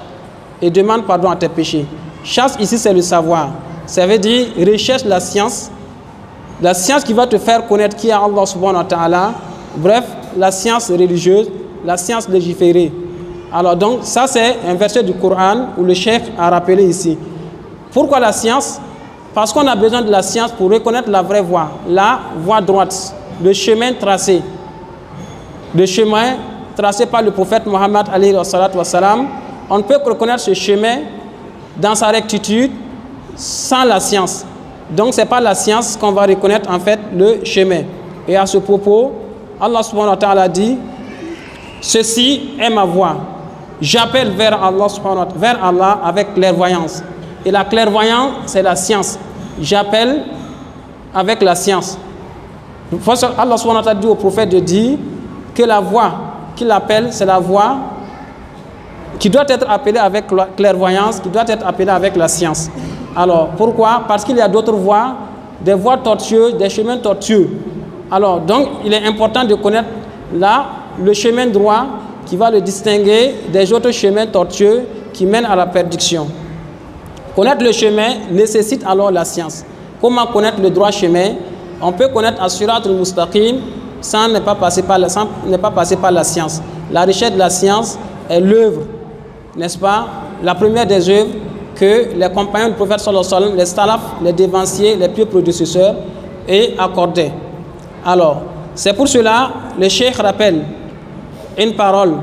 et demande pardon à tes péchés. Chasse ici, c'est le savoir. Ça veut dire recherche la science qui va te faire connaître qui est Allah subhanahu wa ta'ala. Bref, la science religieuse, la science légiférée. Alors donc, ça c'est un verset du Coran où le chef a rappelé ici. Pourquoi la science? Parce qu'on a besoin de la science pour reconnaître la vraie voie, la voie droite, le chemin tracé. Le chemin tracé par le prophète Mohammed alayhi wa salam. On ne peut reconnaître ce chemin dans sa rectitude sans la science. Donc, ce n'est pas la science qu'on va reconnaître en fait le chemin. Et à ce propos, Allah subhanahu wa ta'ala dit « Ceci est ma voie. J'appelle vers Allah avec clairvoyance. » Et la clairvoyance, c'est la science. J'appelle avec la science. Allah subhanahu wa ta'ala dit au prophète de dire que la voie qu'il appelle, c'est la voie qui doit être appelée avec la clairvoyance, qui doit être appelée avec la science. Alors, pourquoi? Parce qu'il y a d'autres voies, des voies tortueuses, des chemins tortueux. Alors, donc, il est important de connaître le chemin droit qui va le distinguer des autres chemins tortueux qui mènent à la perdition. Connaître le chemin nécessite alors la science. Comment connaître le droit chemin? On peut connaître As-Sirat al-Mustaqim sans ne pas passer par la science. La recherche de la science est l'œuvre, n'est-ce pas? La première des œuvres que les compagnons du prophète sallallahu alayhi wa sallam, les salafs, les dévanciers, les pieux prédécesseurs aient accordé. Alors, c'est pour cela le cheikh rappelle une parole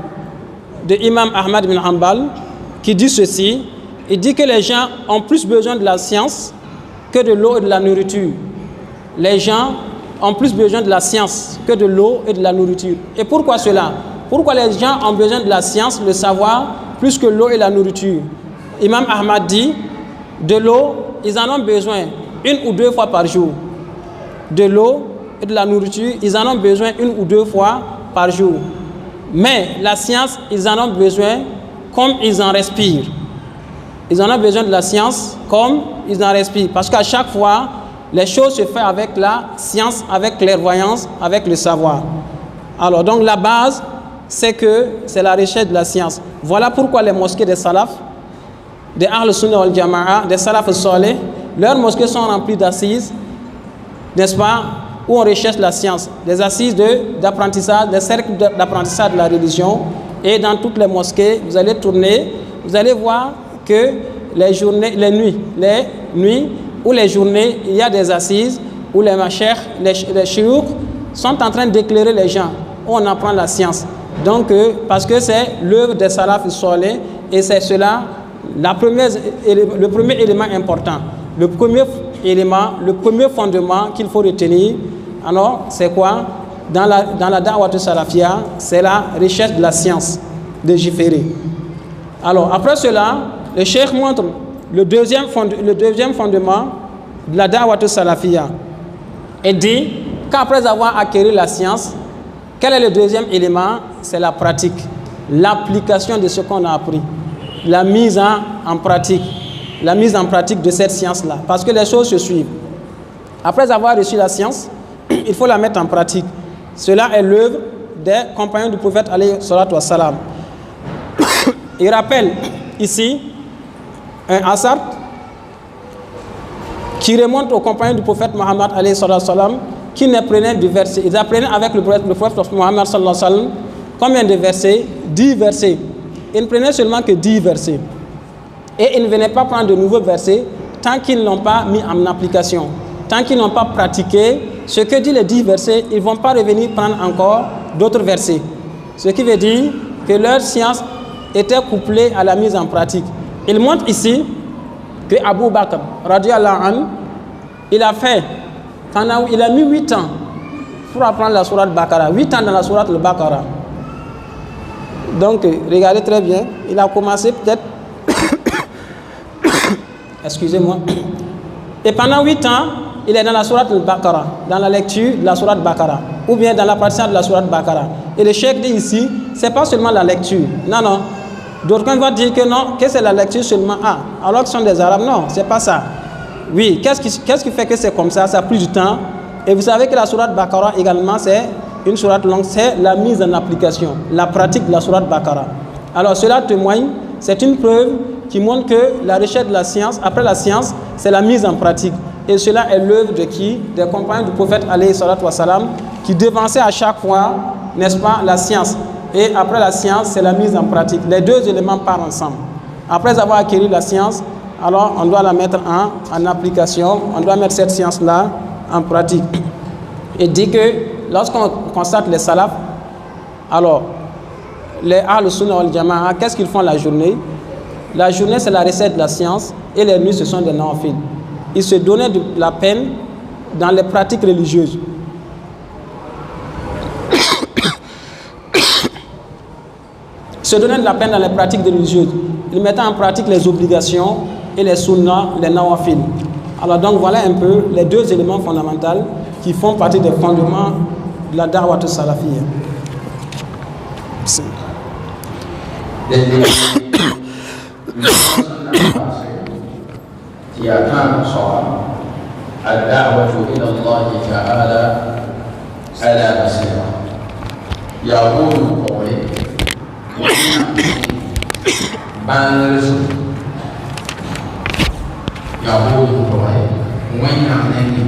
de Imam Ahmad bin Hanbal qui dit ceci. Il dit que les gens ont plus besoin de la science que de l'eau et de la nourriture. Les gens ont plus besoin de la science que de l'eau et de la nourriture. Et pourquoi cela? Pourquoi les gens ont besoin de la science, le savoir, plus que l'eau et la nourriture? Imam Ahmad dit, de l'eau, ils en ont besoin 1 ou 2 fois par jour. De l'eau et de la nourriture, ils en ont besoin 1 ou 2 fois par jour. Mais la science, ils en ont besoin comme ils en respirent. Ils en ont besoin de la science comme ils en respirent. Parce qu'à chaque fois, les choses se font avec la science, avec clairvoyance, avec le savoir. Alors, donc la base, c'est la recherche de la science. Voilà pourquoi les mosquées des salafs, des Ahl Sunnah wal Jama'a, des salafs salih, leurs mosquées sont remplies d'assises, n'est-ce pas, où on recherche la science. Des assises d'apprentissage, des cercles d'apprentissage de la religion. Et dans toutes les mosquées, vous allez tourner, vous allez voir que les nuits ou les journées, il y a des assises où les machers, les chiouk sont en train d'éclairer les gens, où on apprend la science. Donc, parce que c'est l'œuvre des salafs salih et c'est cela, le premier élément important. Le premier élément, le premier fondement qu'il faut retenir, alors c'est quoi? Dans la da'wat salafia, c'est la recherche de la science légiférée. Alors, après cela, le cheikh montre le deuxième fondement de la da'wat salafia et dit qu'après avoir acquis la science, quel est le deuxième élément? C'est la pratique, l'application de ce qu'on a appris, la mise en pratique de cette science-là, parce que les choses se suivent. Après avoir reçu la science, il faut la mettre en pratique. Cela est l'œuvre des compagnons du prophète alayhi salatu wa salam. Il rappelle ici un asar qui remonte aux compagnons du prophète Mohammed alayhi salatu wa salam, qui ne prenaient du verset. Ils apprenaient avec le prophète Mohammed sallallahu alayhi wa sallam combien de versets? 10 versets. Ils ne prenaient seulement que 10 versets. Et ils ne venaient pas prendre de nouveaux versets tant qu'ils ne l'ont pas mis en application. tant qu'ils n'ont pas pratiqué ce que dit les 10 versets, ils ne vont pas revenir prendre encore d'autres versets. Ce qui veut dire que leur science était couplée à la mise en pratique. Il montre ici que Abu Bakr, radiallahu anhu, il a mis 8 ans pour apprendre la sourate Baqara, 8 ans dans la sourate Baqara. Donc, regardez très bien, il a commencé peut-être, excusez-moi, et pendant 8 ans, il est dans la sourate Baqara, dans la lecture de la sourate Baqara, ou bien dans la pratique de la sourate Baqara. Et le cheikh dit ici, c'est pas seulement la lecture, non. D'autres vont dire que non, que c'est la lecture seulement, alors que ce sont des Arabes, non, c'est pas ça. Oui, qu'est-ce qui fait que c'est comme ça, ça a pris du temps. Et vous savez que la sourate Baqara également, c'est une sourate longue, c'est la mise en application, la pratique de la sourate Baqara. Alors cela témoigne, c'est une preuve qui montre que la recherche de la science, après la science, c'est la mise en pratique. Et cela est l'œuvre de qui? Des compagnons du prophète alayhi salatu wa salam, qui devançaient à chaque fois, n'est-ce pas, la science. Et après la science, c'est la mise en pratique. Les deux éléments partent ensemble. Après avoir acquis la science, alors on doit la mettre en application, on doit mettre cette science-là en pratique. Et dit que lorsqu'on constate les salafs, alors les Ahl Sunnah wal Jama'a, qu'est-ce qu'ils font la journée? La journée, c'est la recette de la science, et les nuits, ce sont des nawafil. Ils se donnaient de la peine dans les pratiques religieuses. Se donnaient de la peine dans les pratiques religieuses. Ils mettaient en pratique les obligations et les sunnahs, les nawafil. Alors donc voilà un peu les deux éléments fondamentaux qui font partie des fondements de la da'wat salafiyya. الدعوة إلى الله تعالى على بصيرة يقول قولي بانرس يقول قولي وين عنني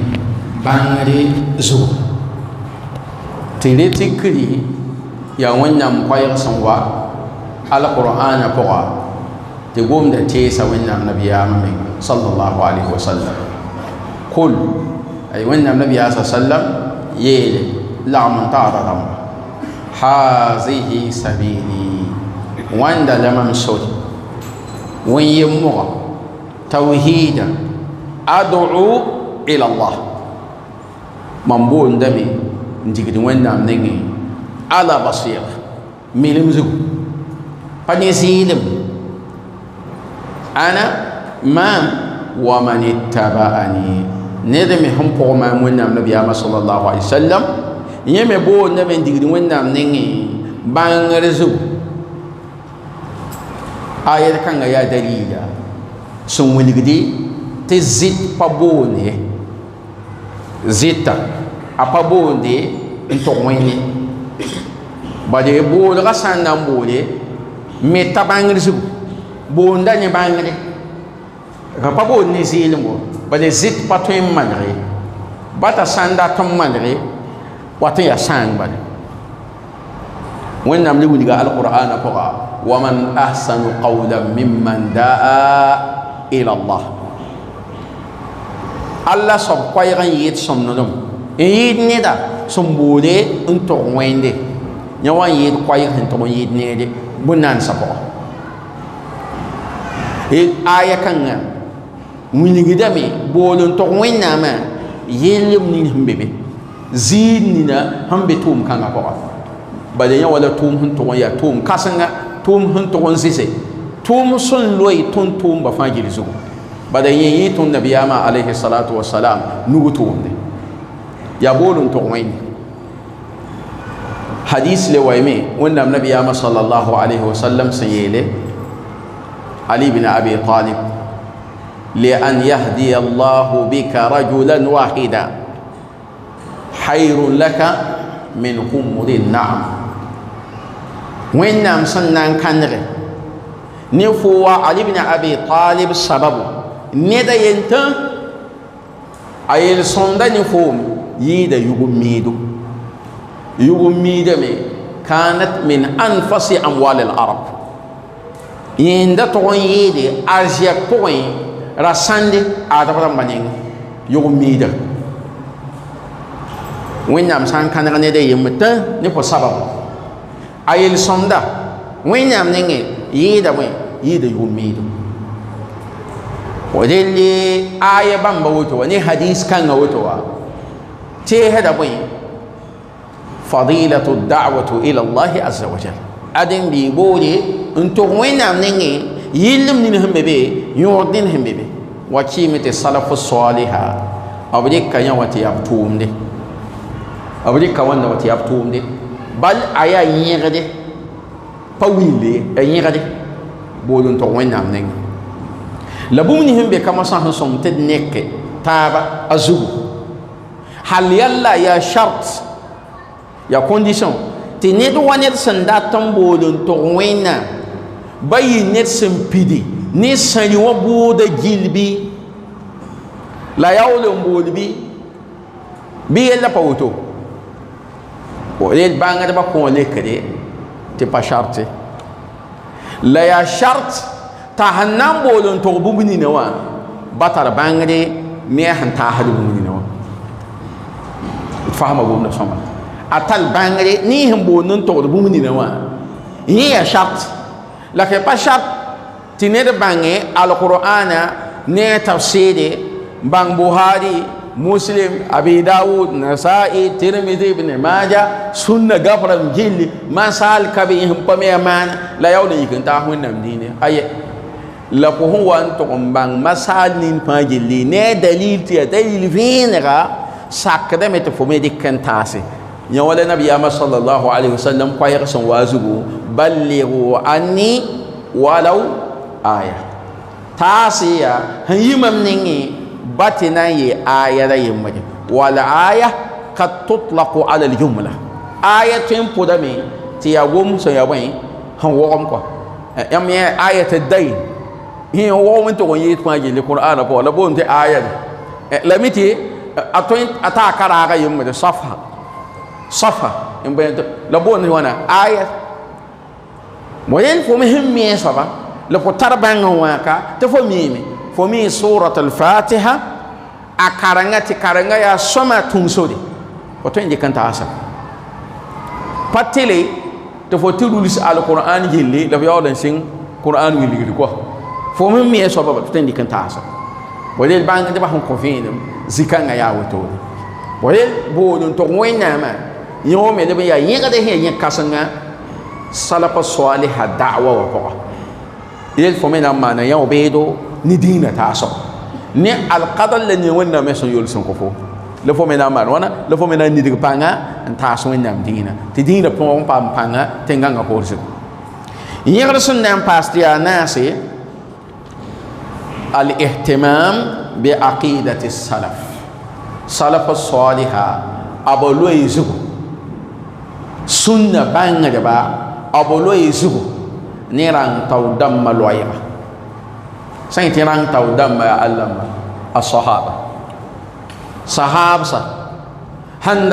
بانرس تلتكري يا وين نمقاير سنوا على القرآن فقط تقوم تيسا وين النبي صلى الله عليه وسلم قل أي وين النبي صلى الله عليه وسلم يلي لعم تعرض هذه سبيلي وين لمن سود وين يمغ توحيدا أدعو إلى الله من بون دمي نتيجة وين نمني على بصيرة ملمزو فنسيلم أنا ما ومن اتبعني ندم هم قوما من النبي صلى الله عليه وسلم يمي بو نبي دغري ونام نيني بانغرزو آية كان يا دليلا سن ولغدي تزيد بابوني زيتا أبابوني انتويني بدي بو لغسان نامبولي ميتا بانغرزو بوندا ني بانغري rapabo ni zilmo bale zit patoy manre bata sanda tom manre wato ya sang bale wannam li wuliga alqur'ana faqa wa man ahsanu qawlan mimman daa ila allah allah sob koyran yit somnodum yit nida sombode unto wende nyawan yit koyran to yit nede bunan sapo aya kanga wilgidame bolon to wẽnnaamã yellem nin sẽn be be zĩig nina sẽn be tʋʋm kãngã pʋgã bala yã wala tʋʋm sẽn tʋg n yaa tʋʋm kãsenga tʋʋm sẽn tʋg n zɩse tʋʋm sẽn loe tõnd tʋʋmba fãa gil zugu bala yẽ yɩ tõnd nabiyaamã alayhi salatu wasalam nugu tʋʋmde yaa bool n tʋg wẽnde hadis le wayme wẽnnaam nabiyaamã sallallahu alayhi wasallam sẽn yeele ali bin abi talib لأن يهدي الله بك رجلا واحدا خير لك من حمر النعم وين نام سنان كنغ نفوا علي بن أبي طالب سبب ندا ينتا أيل صندا نفوم يدا يغميدو مي كانت من أنفس أموال العرب يندا تغن يدي أرجيك بوين rasande adabra maneng يغميدا وين نام سان كان غني دي يمتا نيكو سبب ايل سوندا وين نام نينغي يدا وين يدا يغميدا ودلي آية بامبا وتو ني حديث كان وتو تي هذا وين فضيلة الدعوة إلى الله عز وجل أدم بيبولي أنتو وين نام نينغي يلم نينهم بيبي يوردينهم بيبي وكيمة السلف الصالحة أبديك كان يوتي أبتوم دي أبديك كان يوتي أبتوم دي بل آية ينغدي باويلي ينغدي بولون تو وين نام نينغي لبونهم بكما صاحن صمتد نيك تابا أزوج هل يلا يا شرط يا كونديشن تنيد وانيت سنداتم بولون تو وين نام باي نيت سمبيدي ni sani wa boda gilbi la yawlum bolbi bi yalla pawto o le banga da ba ko le kede te pa charte la ya charte ta hannan bolon to bubni ne wa batar banga de me han ta hadu bubni ne wa fahama bo na sama atal banga de ni han bolon to bubni ne wa ni ya charte la ke pa charte تنير بانغي القرآن ني تفسيري بان بوهاري مسلم أبي داود نسائي ترمذي بن ماجه سنة غفر جيل ما سال كبيهم بميمان لا يوم يكن تاهون نمدينه أي لكو هو أنتم بان ما سال نين فاجلي ني دليل دليل فينغا ساكده متفومي دي كنتاسي يولا نبي محمد صلى الله عليه وسلم قاير سن وازغو بلغوا عني ولو آية تاسيا هيمم نيني باتنا ي آية دا يمجي والآية قد تطلق على الجملة آية تنبو دمي تياوم سيوين هم وغم كو يمي آية الدين هي وغم انتو غنيت ماجي لقرآن كو لبون تي آية لميتي أتوين أتاكار آغا يمجي صفحة لبون هنا آية وين فمهم ميسا لفو تربان واكا تفهميني فمي سورة الفاتحة أكارنغتي كارنغا يا سما تونسودي وتوين دي كانت عسل باتيلي تفو تلوليس على القرآن جيلي لفو يوضن سين قرآن ويلي لكوا فمي سبب توين دي كانت عسل وليل بانك تباهم كوفين زكانا يا وتولي وليل بودن تغوين ناما يوم يدبن يا يغده هي يكاسنغا سلف الصالح دعوة وقوة يل فمن أمانة يوم بيدو ندينا تاسو ني القدر لن يونا مسون يولسون كفو لفو من أمانة وانا لفو من نديك بانا أن تاسو وين دينا تدينا بوم بام بانا تنغا كورس يغرسون نام باستيا ناسي الاهتمام بعقيدة السلف سلف الصالحة أبولو يزغو سنة بانا جبا أبولو يزغو نيران تو دم لويرا سنتي ران تو دم يا الله الصحابة صحابة هند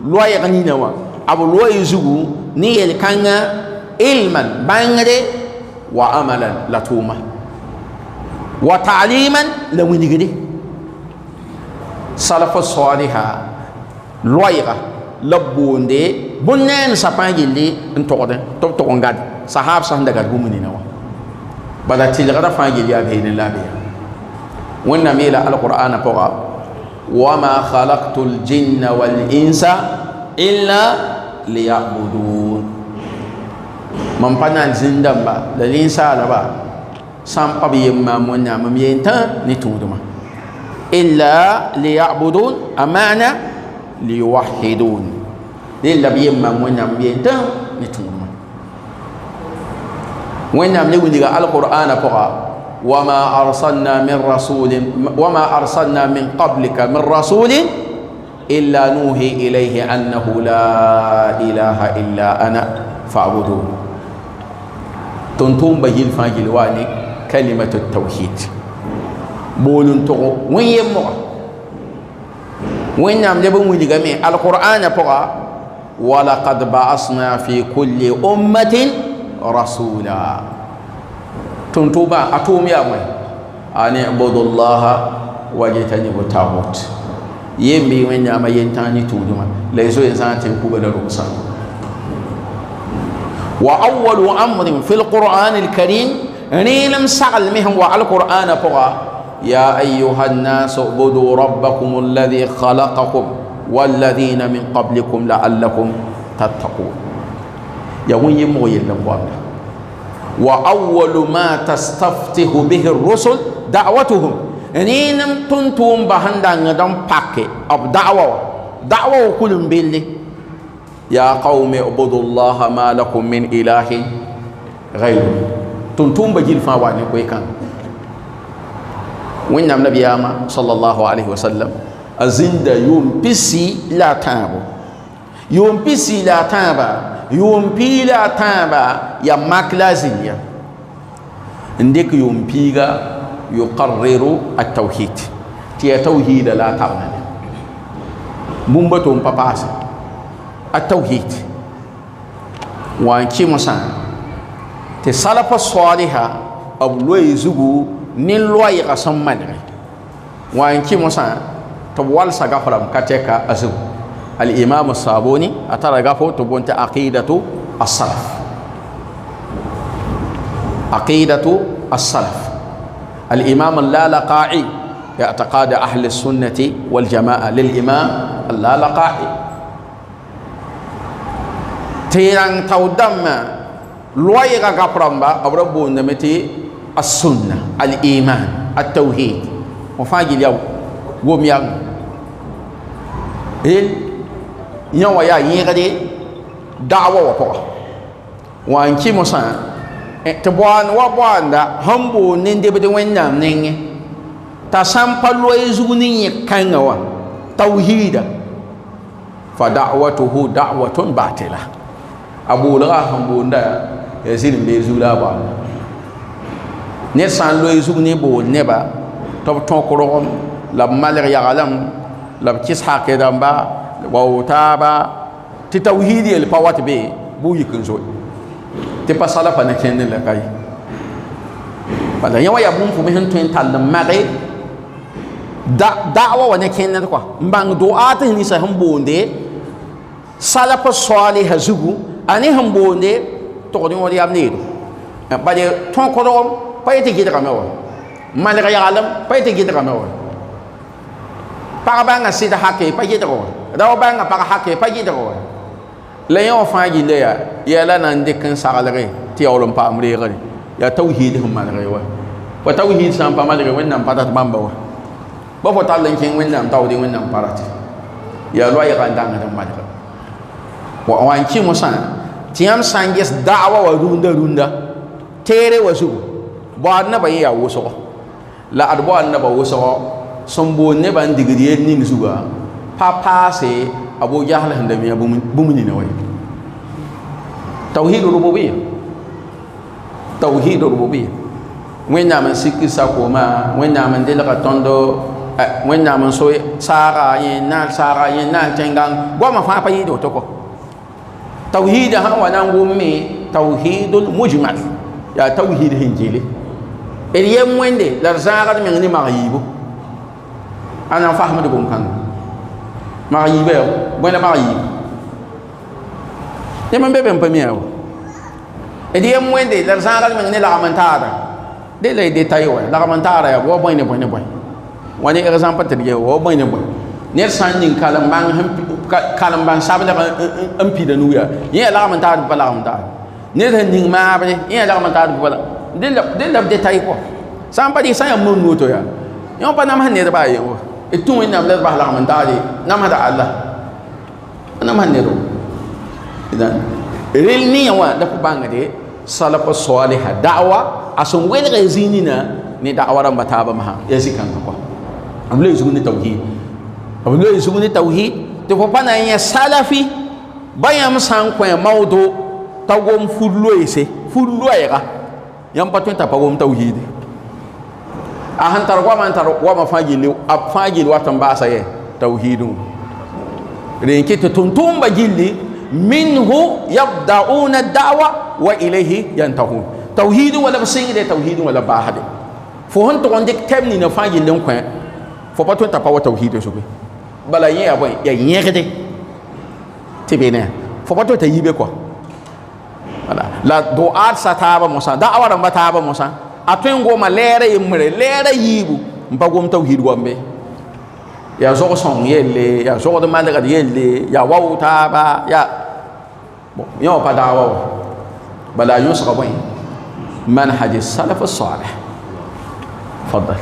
لوي غنينوا أبو لوي زغو نيل كان علما بانغري وعملا لتوما وتعليما لوينغري سلف الصالحة لويرا لبوندي بنان سبانجلي انتوده توغاد صحاب سان دغا غومني نوا بلا تيلغا فانجلي يا بين الله بيا وانا ميلا القران بقى وما خلقت الجن والانس الا ليعبدون من بنان زندما للانسان با سام بيما منا مينتا نتودما الا ليعبدون امانه ليوحدون لله بيما منا مينتا نتودما وين نعمل ونجا القرآن فقا وما أرسلنا من قبلك من رسول إلا نوحي إليه أنه لا إله إلا أنا فاعبدون تنتم بجيل فاجل واني كلمة التوحيد بولن تغو وين يمغ وين نعمل ونجا من القرآن فقا ولقد بعثنا في كل أمة رسولا تنتوبا أتوم يا مي أن اعبدوا الله wajtanibu taghut yembe wẽnnaamã yentãani tũudmã la y zoe zãag tɩ n kuba la rʋgsa wa awalu amrin fi lqur'an alkarim rẽelem saglme sẽn wa alqur'ana pʋga ya ayuha nnas ubudu rabbakum alladhi khalaqakum walladhina min qablikum la'allakum tattaqun ya wẽn yembg yell n bõnda wa awalu ma tastaftihu bihi rusul da'watuhum rẽelem tʋm-tʋʋm basẽn dãngd n pake b da'wa wa kul n belle ya qaumi ubudu llaha ma lakum min ilahin ghayru tʋm-tʋʋm ba gil fãa wa ne koe-kãng wẽnnaam nabiyaamã sallallahu alaihi wasallam a zĩnda yʋʋm pisi la a tãabo yʋʋm pisi la a tãaba yʋʋm pii la a tãaba ya mak la a zĩnd ya n dɩk yʋʋm piiga yuqarriru at-tawhid tɩ ya tawhiida la a tabna ne bũmba tʋʋm pa paase at-tawhid wa n kɩmsã tɩ salafa saaliha b loe zugu ne loɛɛgã sẽn manege wa n kɩmsã tɩ b walsa gaframe ka tɛka a zugu الإمام الصابوني أترى قفو تبونت عقيدة السلف عقيدة السلف الإمام اللالقائي اعتقاد أهل السنة والجماعة للإمام اللالقائي تيران تودم لويغا قفرمبا أبربو نمتي السنة الإيمان التوحيد وفاجي اليوم قوم يوم yã wa yaa yẽgde da'wa wa pʋga wa n kɩmsã tɩ boand wa boanda sẽn boond ne debd wẽnnaam nengẽ t'a sã n pa loɛ zug ne yẽk-kãngã wa tawhiida fa da'watuhu da'watun batila a boolga sẽn boonda yaa zĩr n bee zug la a boanda ned sã n loɛ zug ne boond neba tɩ b tõk rogem la b malg yaglem la b kɩs hake dãmba wa wotaba tɩ tawhiid yel pa wat be bʋ yik n zoe tɩ pa salafa na kẽnd la ka ye bala yã wa yaa bũmb fo me sẽn tõe n tall n mage da'wa wa ne kẽndd kɔa n bãng du'aat sẽn ninsã sẽn boonde salafa saaliha zugu a ne sẽn boonde togd yõod yam needo bale tõkdgem pa ye tɩ gɩdgame wa malg yaglem pa ye tɩ gɩdgame wa pag bãngã sɩd hake pa gɩdg wa rao bãngã pag hake pa gɩdg wa la yã wã fãa gilla yaa la na n dɩk n saglge tɩ yaool n paam reegre yaa tawhiid sẽn malge wa fa tawhiid sã n pa malge wẽnnaam pa tat bãmba wa ba fo tall n kẽng wẽnnaam taoode wẽnnaam pa rate yaa loɛɛgã n dãngd n malga wa n kɩmsã tɩ yãmb sã n ges da'wa wa rũndã teere wa zugu boad neba yẽ yaa wʋsgo la ad boad neba wʋsgo sẽn boond nebã n digd yel ning zugã pa paase abu jahl sẽn da mia bũmb nina wa tawhid rububiyya tawhid rububiyya wẽnnaam n sik sakooma wẽnnaam n delga tõndo wẽnnaam n so saaga yẽ naal tẽngãng goamã fãa pa yɩɩd woto kɔ tawhiidã sã n wa na n wʋmme tawhidul mujmal yaa tawhid sẽn gile d yem wẽnde la d zãagd meng ne mag yiibu a na n fasmd bũmb-kãngã mag yiiba yaa bõe la mag yiib yẽm n be be n pa mi a wa d yem wẽnde la d zãagd meng ne lagm n taada de la y detay wa lagm n taada yaa wa bõe ne bõe ne bõe wa ne exemple tɩ d ge wa bõe ne bõe ned sã n ning kalem-bãng sablg n pida nu yaa yẽ yaa lagm n taad pa lagm n taad ned sẽn ning maabre yẽ yaa lagm n taad pa de la b detay kɔ sã n pa dɩ sã n yaa mun nuto yaa yõ pa namsd ned baa yen wa d tũ wẽnnaam la d bas lagm n taade namsda alla namsd ned idan rel nia wã la pʋ bãngde salafa saaliha da'wa a sẽn welg y zĩig nina ne da'wa rãmba taaba masã yaa zĩ-kãngã kɔ b loe zug ne tawhid b loe zug ne tawhid tɩ fo pa na n yẽ salafi ba yãmb sã n kõ maodo t'a gom fur loeese fur loɛɛga yãmb pa tõe t'a pa gom tawhiide a sẽn tar goamã n tar goamã fãa gill wat n baasa yɛ tawhiidẽ rẽn kɩ tɩ tʋm-tʋʋmba gilli minhu yabda'una da'wa wa ilayhi yantahun tawhiidẽ wala b sɩngde tawhiidẽ wala baasde fo sẽn tʋg n dɩk tɛm nina fãa gill n kõ fo pa to ta pa wa tawhid so be bala yin ya boy ya yegde tibene fo pa to ta yibe quoi voilà la doa sataba musa da awara mataba musa atwengo ma lera yimre lera yibu mpagom tawhid gombe ya zo son yelle ya zo de malaga yelle ya wauta ba ya bon yo pa dawa bala yusra boy manhaj as-salaf as-salih تفضل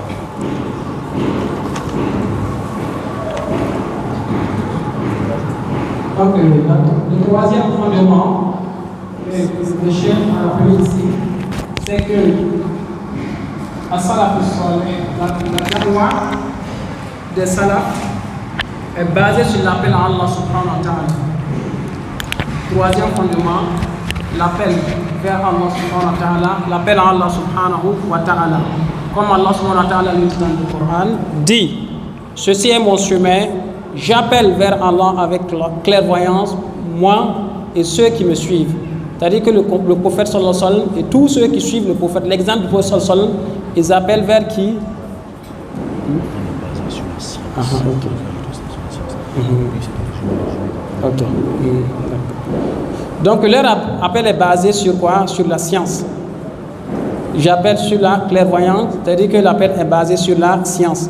Donc, le troisième fondement que le chef a appelé ici, c'est que as-salaf as-salih, la loi des salaf est basée sur l'appel à Allah subhanahu wa ta'ala. Troisième fondement, l'appel vers Allah subhanahu wa ta'ala, l'appel à Allah subhanahu wa ta'ala. Comme Allah subhanahu wa ta'ala dit dans le Coran, dit, ceci est mon chemin, j'appelle vers Allah avec clairvoyance, moi et ceux qui me suivent. C'est-à-dire que le prophète sallallahu alayhi wa sallam et tous ceux qui suivent le prophète, l'exemple du prophète sallallahu alayhi wa sallam, ils appellent vers qui? Donc leur appel est basé sur quoi? Sur la science. J'appelle sur la clairvoyance, c'est-à-dire que l'appel est basé sur la science.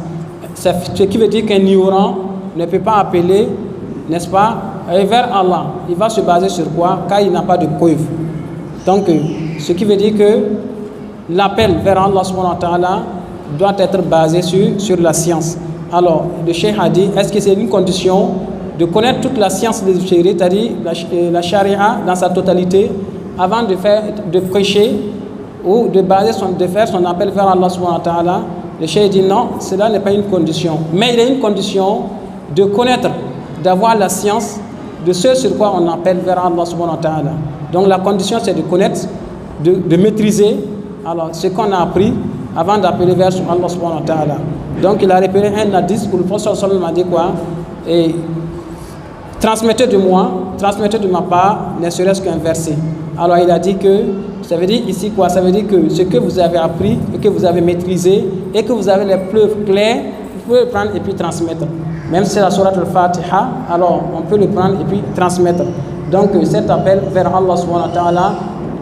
Ce qui veut dire qu'un ignorant ne peut pas appeler, n'est-ce pas, vers Allah. Il va se baser sur quoi? Car il n'a pas de preuve. Donc, ce qui veut dire que l'appel vers Allah subhanahu wa ta'ala doit être basé sur la science. Alors, le cheikh a dit, est-ce que c'est une condition de connaître toute la science des sharia, c'est-à-dire la charia dans sa totalité, avant de prêcher ou de faire son appel vers Allah subhanahu wa ta'ala? Le cheikh dit non, cela n'est pas une condition. Mais il y a une condition de connaître, d'avoir la science de ce sur quoi on appelle vers Allah subhanahu wa ta'ala. Donc la condition c'est de connaître, de maîtriser alors, ce qu'on a appris avant d'appeler vers Allah subhanahu wa ta'ala. Donc il a répété un hadith où le prophète sallallahu alayhi wa sallam a dit quoi? Et transmettez de ma part, ne serait-ce qu'un verset. Alors il a dit que, ça veut dire ici quoi? Ça veut dire que ce que vous avez appris et que vous avez maîtrisé et que vous avez les preuves claires, vous pouvez le prendre et puis transmettre. Même si c'est la sourate al-Fatiha, alors on peut le prendre et puis transmettre. Donc cet appel vers Allah subhanahu wa ta'ala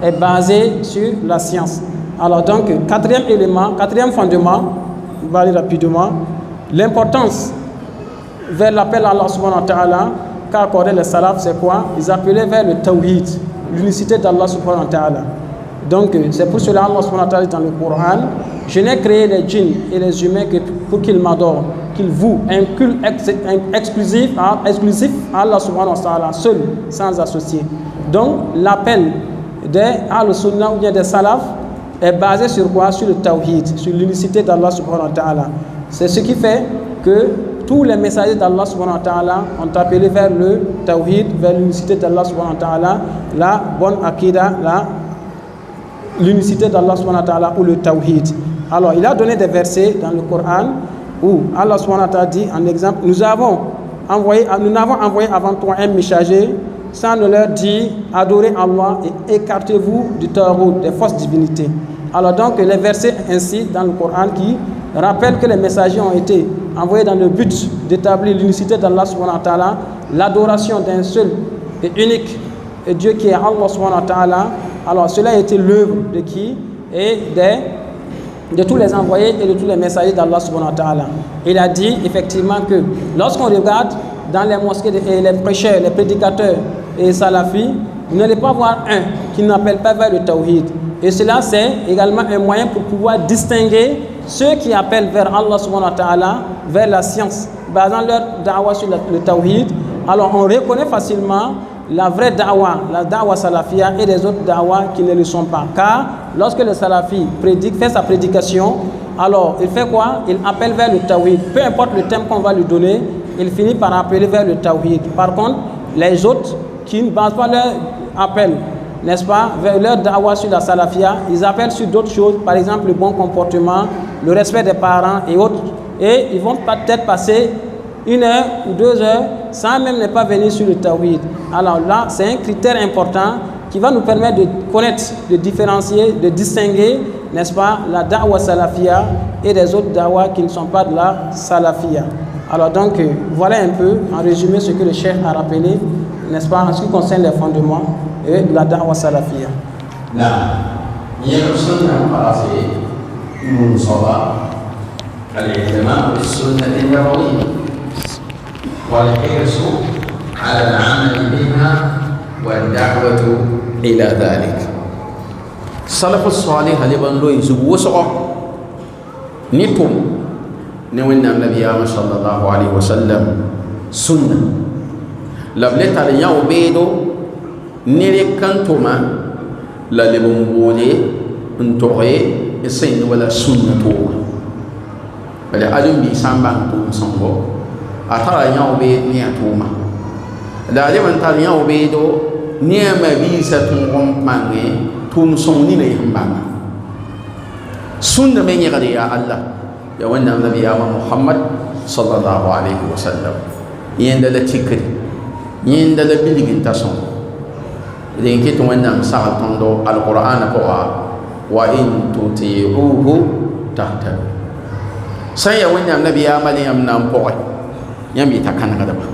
est basé sur la science. Alors donc, quatrième fondement, on va aller rapidement, l'importance vers l'appel à Allah subhanahu wa ta'ala qu'a accordé les salafs, c'est quoi? Ils appelaient vers le tawhid, l'unicité d'Allah subhanahu wa ta'ala. Donc c'est pour cela Allah subhanahu wa ta'ala dit dans le Coran, je n'ai créé les djinns et les humains que pour qu'ils m'adorent, qu'ils vouent un culte exclusif à Allah subhanahu wa ta'ala, seul, sans associé. Donc l'appel des al-sunnah ou bien des salafs est basé sur quoi? Sur le tawhid, sur l'unicité d'Allah subhanahu wa ta'ala. C'est ce qui fait que tous les messagers d'Allah subhanahu wa ta'ala ont appelé vers le tawhid, vers l'unicité d'Allah subhanahu wa ta'ala, la bonne akida, l'unicité d'Allah subhanahu wa ta'ala ou le tawhid. Alors il a donné des versets dans le Coran où Allah subhanahu wa ta'ala dit en exemple, nous n'avons envoyé avant toi un messager sans ne leur dire adorez Allah et écartez-vous du tawhid, des fausses divinités. Alors donc les versets ainsi dans le Coran qui rappellent que les messagers ont été envoyés dans le but d'établir l'unicité d'Allah subhanahu wa ta'ala, l'adoration d'un seul et unique Dieu qui est Allah subhanahu wa ta'ala. Alors cela a été l'œuvre de qui? Et de tous les envoyés et de tous les messagers d'Allah subhanahu wa ta'ala. Il a dit effectivement que lorsqu'on regarde dans les mosquées et les prêcheurs, les prédicateurs et les salafis, vous n'allez pas voir un qui n'appelle pas vers le tawhid. Et cela c'est également un moyen pour pouvoir distinguer ceux qui appellent vers Allah subhanahu wa ta'ala, vers la science, basant leur da'wah sur le tawhid. Alors on reconnaît facilement la vraie da'wah, la da'wah salafia et les autres da'wah qui ne le sont pas. Car lorsque le salafi fait sa prédication, alors il fait quoi? Il appelle vers le tawhid. Peu importe le thème qu'on va lui donner, il finit par appeler vers le tawhid. Par contre, les autres qui ne basent pas leur appel, n'est-ce pas, vers leur da'wah sur la salafia, ils appellent sur d'autres choses, par exemple le bon comportement, le respect des parents et autres. Et ils vont peut-être passer 1 heure ou 2 heures sans même ne pas venir sur le tawhid. Alors là, c'est un critère important qui va nous permettre de connaître, de différencier, de distinguer, n'est-ce pas, la da'wa salafia et les autres da'wa qui ne sont pas de la salafia. Alors donc, voilà un peu, en résumé, ce que le cheikh a rappelé, n'est-ce pas, en ce qui concerne les fondements et la da'wa salafia. نعم يقصدنا قاسي من صلاة الاهتمام بالسنة النبوية والحرص على العمل بها والدعوة إلى ذلك. السلف الصالح لمن لو يزوسع نتم نوين النبي صلى الله عليه وسلم سنة لبلت اليوم بيدو نركنتما la lebon bole ntore esen wala sunnatu bale adum bi sambang tu songo atara nyaw be ni atuma la leban tar nyaw be do ni ma bi sa tun rom mange tum son ni ne hambanga sunna me ni gadi ya allah ya wannan nabi ya muhammad sallallahu alaihi wasallam yenda la tikri yenda la biligin tason len ke tun wannan sa tondo alquran ko wa in tuti'uhu tahtadu sai ya wannan nabi ya maryam nan ko yami ta kan kada ba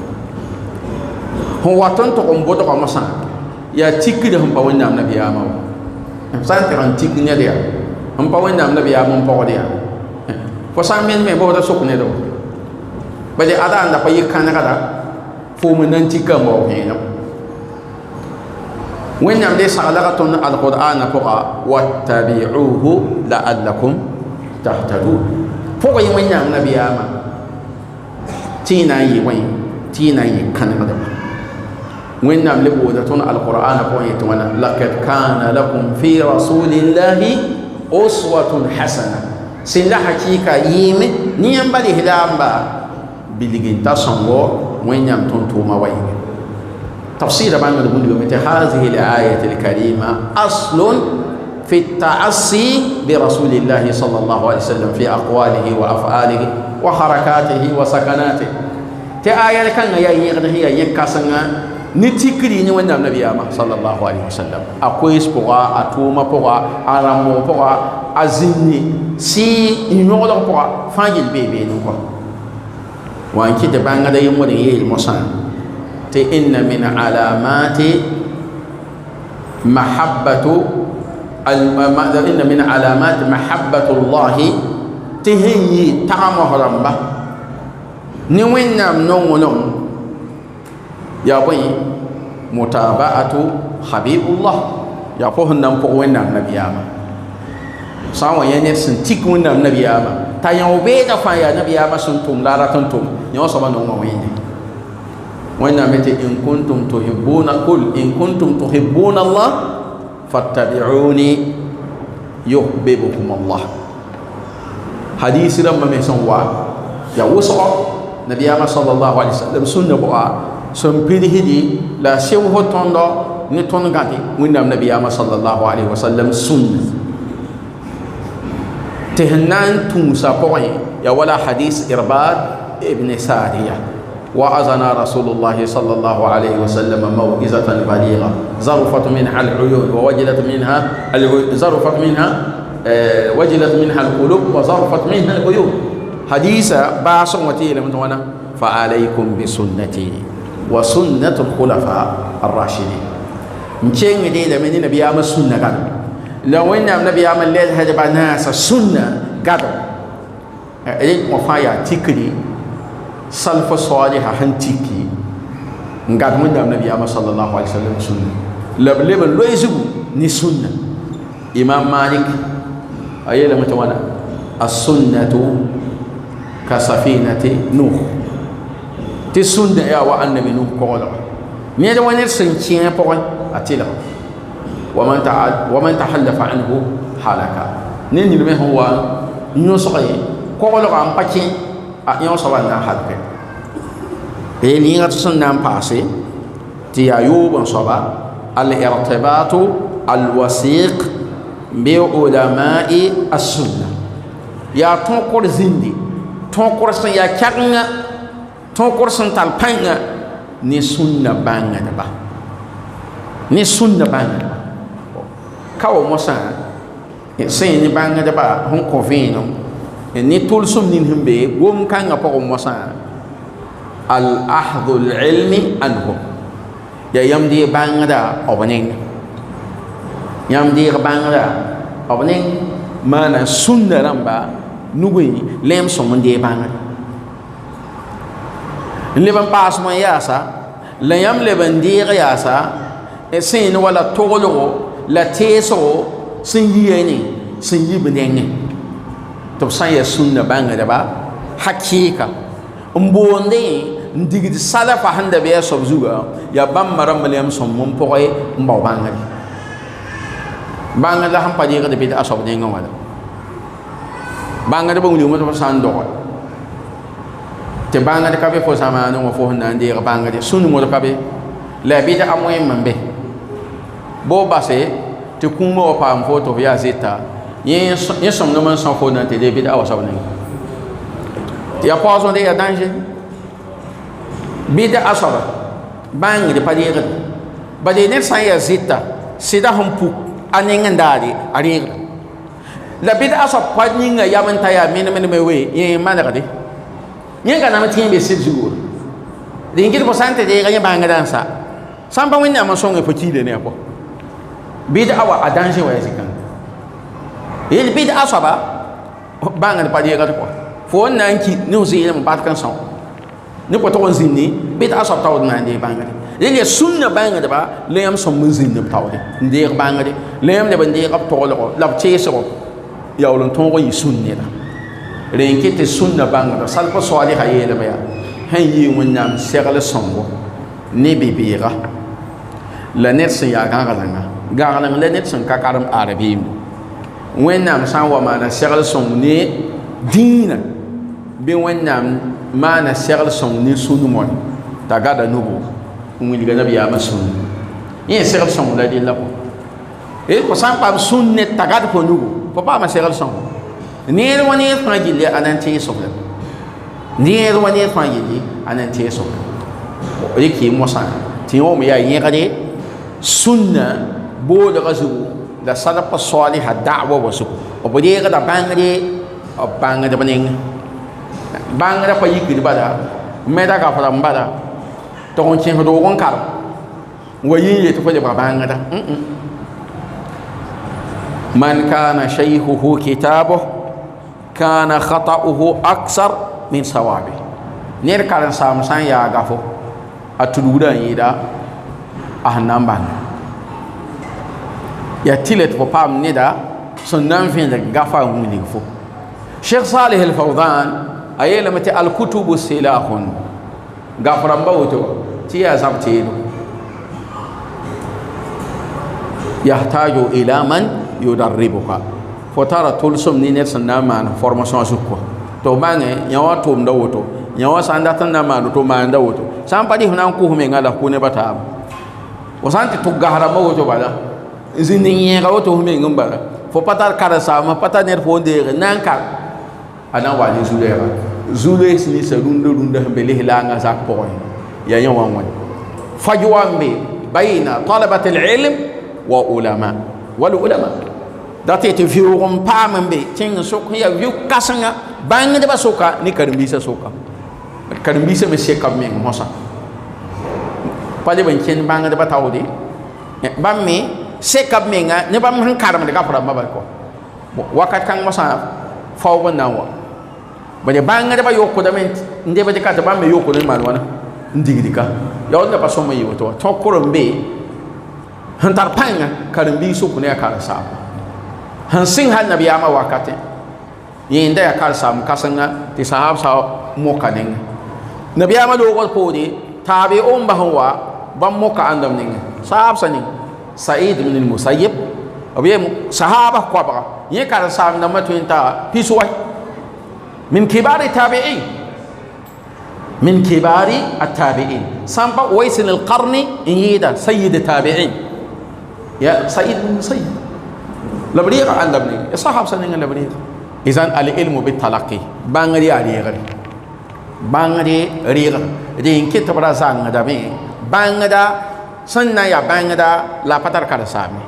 ho waton to on bodo ko masa ya tikki da hon pa wannan nabi ya ma san te ran tikki ne dia hon pa wannan nabi ya mon pa dia fo san men me bo da sok ne do ba de ada anda pa yikan kada fo mun nan tikka mo he no وين يمدي سألقة القرآن فوق واتبعوه لعلكم تهتدون فوق وين النبي آمن تينا وين تينا كان قدم وين يملكوا القرآن فوق يتوانا لقد كان لكم في رسول الله أسوة حسنة سنة حقيقة يم نيم بالي هدام با بلغين تصنعوا وين يمتون توما وين تفسير بعض المدلول هذه الآية الكريمة أصل في التعصي برسول الله صلى الله عليه وسلم في أقواله وأفعاله وحركاته وسكناته تآية كان يغنى هي يكاسنا نتكري نوان النبي صلى الله عليه وسلم أقويس بغا أتوما بغا أرامو بغا أزيني سي يمولر بغا فاجل بيبي نوكا وأنك تبانغ دا يمولي المسان إن من علامات محبة إن من علامات محبة الله تهي تعمه رمبا نوين نام نوم يا بني متابعة حبيب الله يا فوهن نام فوهن نام نبي آما سامو يعني سنتيك وين نام نبي آما تايو بيدا فايا نبي آما سنتم لا راتنتم يوم سبحان الله وين إن كنتم تحبون قل إن كنتم تحبون الله فاتبعوني يحببكم الله حديث لما مسوا يا وسع نبي محمد صلى الله عليه وسلم سنة بوا سنبيه دي لا شيء هو تندو نتون غادي وين النبي محمد صلى الله عليه وسلم سنة تهنان تونسا بوين يا ولا حديث إرباد ابن سارية وأذن رسول الله صلى الله عليه وسلم موعظة بليغة ظرفت منها العيون ووجلت منها ظرفت منها وجلت منها القلوب وظرفت منها العيون حديث باص وتيل متوانا فعليكم بسنتي وسنة الخلفاء الراشدين مشين دي لمن النبي يعمل سنة قال لو ان النبي يعمل ليل هذا الناس سنة قال إليك مفايا تكري سلف صالح هنتيكي نقاد من النبي صلى الله عليه وسلم سنة لبلب لو يزبو ني سنة إمام مالك أي لما توانا السنة كسفينة نوح تي سنة يا وأن من نوح قولا ميدا وانير سنتين بوين أتيلا ومن تحلف عنه حالكا نين لمن هو نوسقي قولا عم بكين يوم سوى نحلك هني غتسن نام باسي تيايوب صبا الارتباط الوثيق بعلماء السنة يا تنقر زندي تنقر سن يا كارنا تنقر سن تالبانا ني سنة بانا دبا ni sunna bãngda ka wa mosã sẽn ne bãngdba sẽn kõ vẽenem ne tʋlsem nin sẽn be gom-kãngã pʋgẽ mosã al ahdhu lilmi anhum ya yam dɩɩg bãngda b neng yam dɩɩg bãngda b neng maana sunna rãmba nugẽ lẽm sõm n dee bãngd n leb n paasem n yaasa la yãmb leb n deeg yaasa sẽn wala toglgo la teesgo sẽn yi ne sẽn yi b nengẽ tɩ b sã n yaa sunna bãngdba hakɩɩka n boonde n digd salafa sẽn da bɩ a soab zugã yaa bãmba rãmb lem sõm n pʋgẽ n bao bãngde bãngd la sẽn pa deegd bɩd a soab nengẽ wala bãngdbã wilgame tɩ b sã n dogd tɩ bãngd ka be fo zãmaanẽ wã fo sẽn na n deeg bãngde sũnd mod ka be la bɩd a wẽm n be bo base tɩ kũumã wa paam fo tɩ f yaa zeta yẽ sõmdem n sõ fo na n tɩ dee bɩd a wa soab nengẽ yaa paoos wẽnde yaa dãnge bɩd a soaba bãngd pa deegd bale ned sã n yaa zeta sɩda sẽn puk a neng n daare a reegda la bɩd a soab pa ninga yam n ta yaa menemdme we yẽ manegde yẽ ka nam tẽen be sɩd zugo dẽn gɩd fo sã n tɩ deega yẽ bãngdã n sa sã n pa wẽnnaam n sõnge fo kiida ne a pʋ bɩd a wa a dãnge wa yaa zĩ-kãnga yel bɩd a soaba bãngd pa deegd pʋ fo n na n ki ne f zeelem n patk n são ne pa tog n zĩndi bɩd a soab taood n na n deeg bãngde rel yaa sũnna bãngdba la yãmb sõm n zĩnd b taoode n deeg bãngde la yãmb leb n deeg b toglgo la b teesgo yaool n tõog n yɩ sũn neda ren kɩ tɩ sũnna bãngda salpa soalga yeelame yaa sẽn yɩɩ wẽnnaam segl sõngo ne be-beega la ned sẽn yaa gãglengã gãgleng la ned sẽn ka karem arabiimdu wẽnnaam sã n wa maana segl sõng ne dĩinã bɩ wẽnnaam maana segl sõng ne sũnd moe t'a gada nubu n wilga nabiyaamã sũnd yẽ segl sõng la dɩlla pʋ fo sã n paam sũnd ne t'a gad fo nugu fo paama segl sõng neer wa neer fãa gilli a na n teesg neer wa neer fãa gilli a na n teesg rɩk yɩ mosã tɩ yẽ wame yaa yẽgde sũnnã boolga zugu la salpa soalha da'wa wa zugu b deegda bãngde b bãngdb nengẽ bãngda pa yikd bala me da gafra n bala tɩg n kẽsd doog n karem wa yĩn yetɩ fo lebga bãngda man kana shayhuhu kitabuh kana khata'uhu aksar min sawabi ned karen-saam sã n yaa gafo a tudgda n yɩɩda a sẽn na n bãnga yaa tɩla tɩ fo paam neda sẽn na n vẽdg gafa n wilg fo sheikh salih al-fawdan a yeelame tɩ alkutubu silahun gaf rãmba woto tɩ yaa zãb teedo yahtaju ila man yudarribuka fo tara tʋlsem ne ned sẽn na n maan formation a zuk kɔ tɩ f bãnge yã wa tʋʋmda woto yã wa sã n dat n na n maan woto maanda woto sã n pa dɩs na n kʋs menga la kʋ nebã taaba fo sã n tɩ tʋg gas rãmba woto bala zĩnd n yẽega woto f meng n bala fo pa tar karen-saamã pa tar ned fo n deege na n ka a na n wa ne zu-lɛɛga zu-lees ninsã rũndã sẽn be lislaangã zak pʋgẽ yaa yẽ wa n wẽ faj wa n be bayna talabat al-ilm wa ulama wal ulama dat tɩ vɩʋʋg n paam n be tẽng n sok yaa vɩʋg kãsenga bãngdbã soka ne karen-biisã soka karen-biisã me seka b meng mosã pa leb n kẽnd bãngdbã taoode bãmb me seka b menga ne bãmb sẽn karemd gaf rãmbã bal kɔ wakat kãng mosã faob n na n wa bale bãngdbã yokdame n debd ka tɩ bãmb me yokd n maan wãna n digdka yaood la pa sõm n yɩ woto wa tõkr n be sẽn tar pãnga karen-biig sok ne yaa karen-saam sẽn sɩng hal nabiyaamã wakatẽ yẽnda yaa karen-saam kãsenga tɩ sahaab moka nengẽ nabiyaamã loogd poode taabe omba sẽn wa bãmb moka ãndam nengẽ sahaabsã ning saïd ibn al-musayyib b yem sahaaba koabga yẽ karen-saam dãmbã tõe n ta pis wa min kibari tabi'in min kibari at-tabi'in sãn pa waisin al-qarni n yɩɩda sayyid tabi'in ya saïd ibn musayyib la b reega ãndam nengẽ ya sahaabsã nengẽ la b reega izan al-ilmu bitalaqi bãngd yaa reegre bãngde reegr dẽn ket b ra zãngdame bãngda sẽn na n yaa bãngda la pa tar karen-saame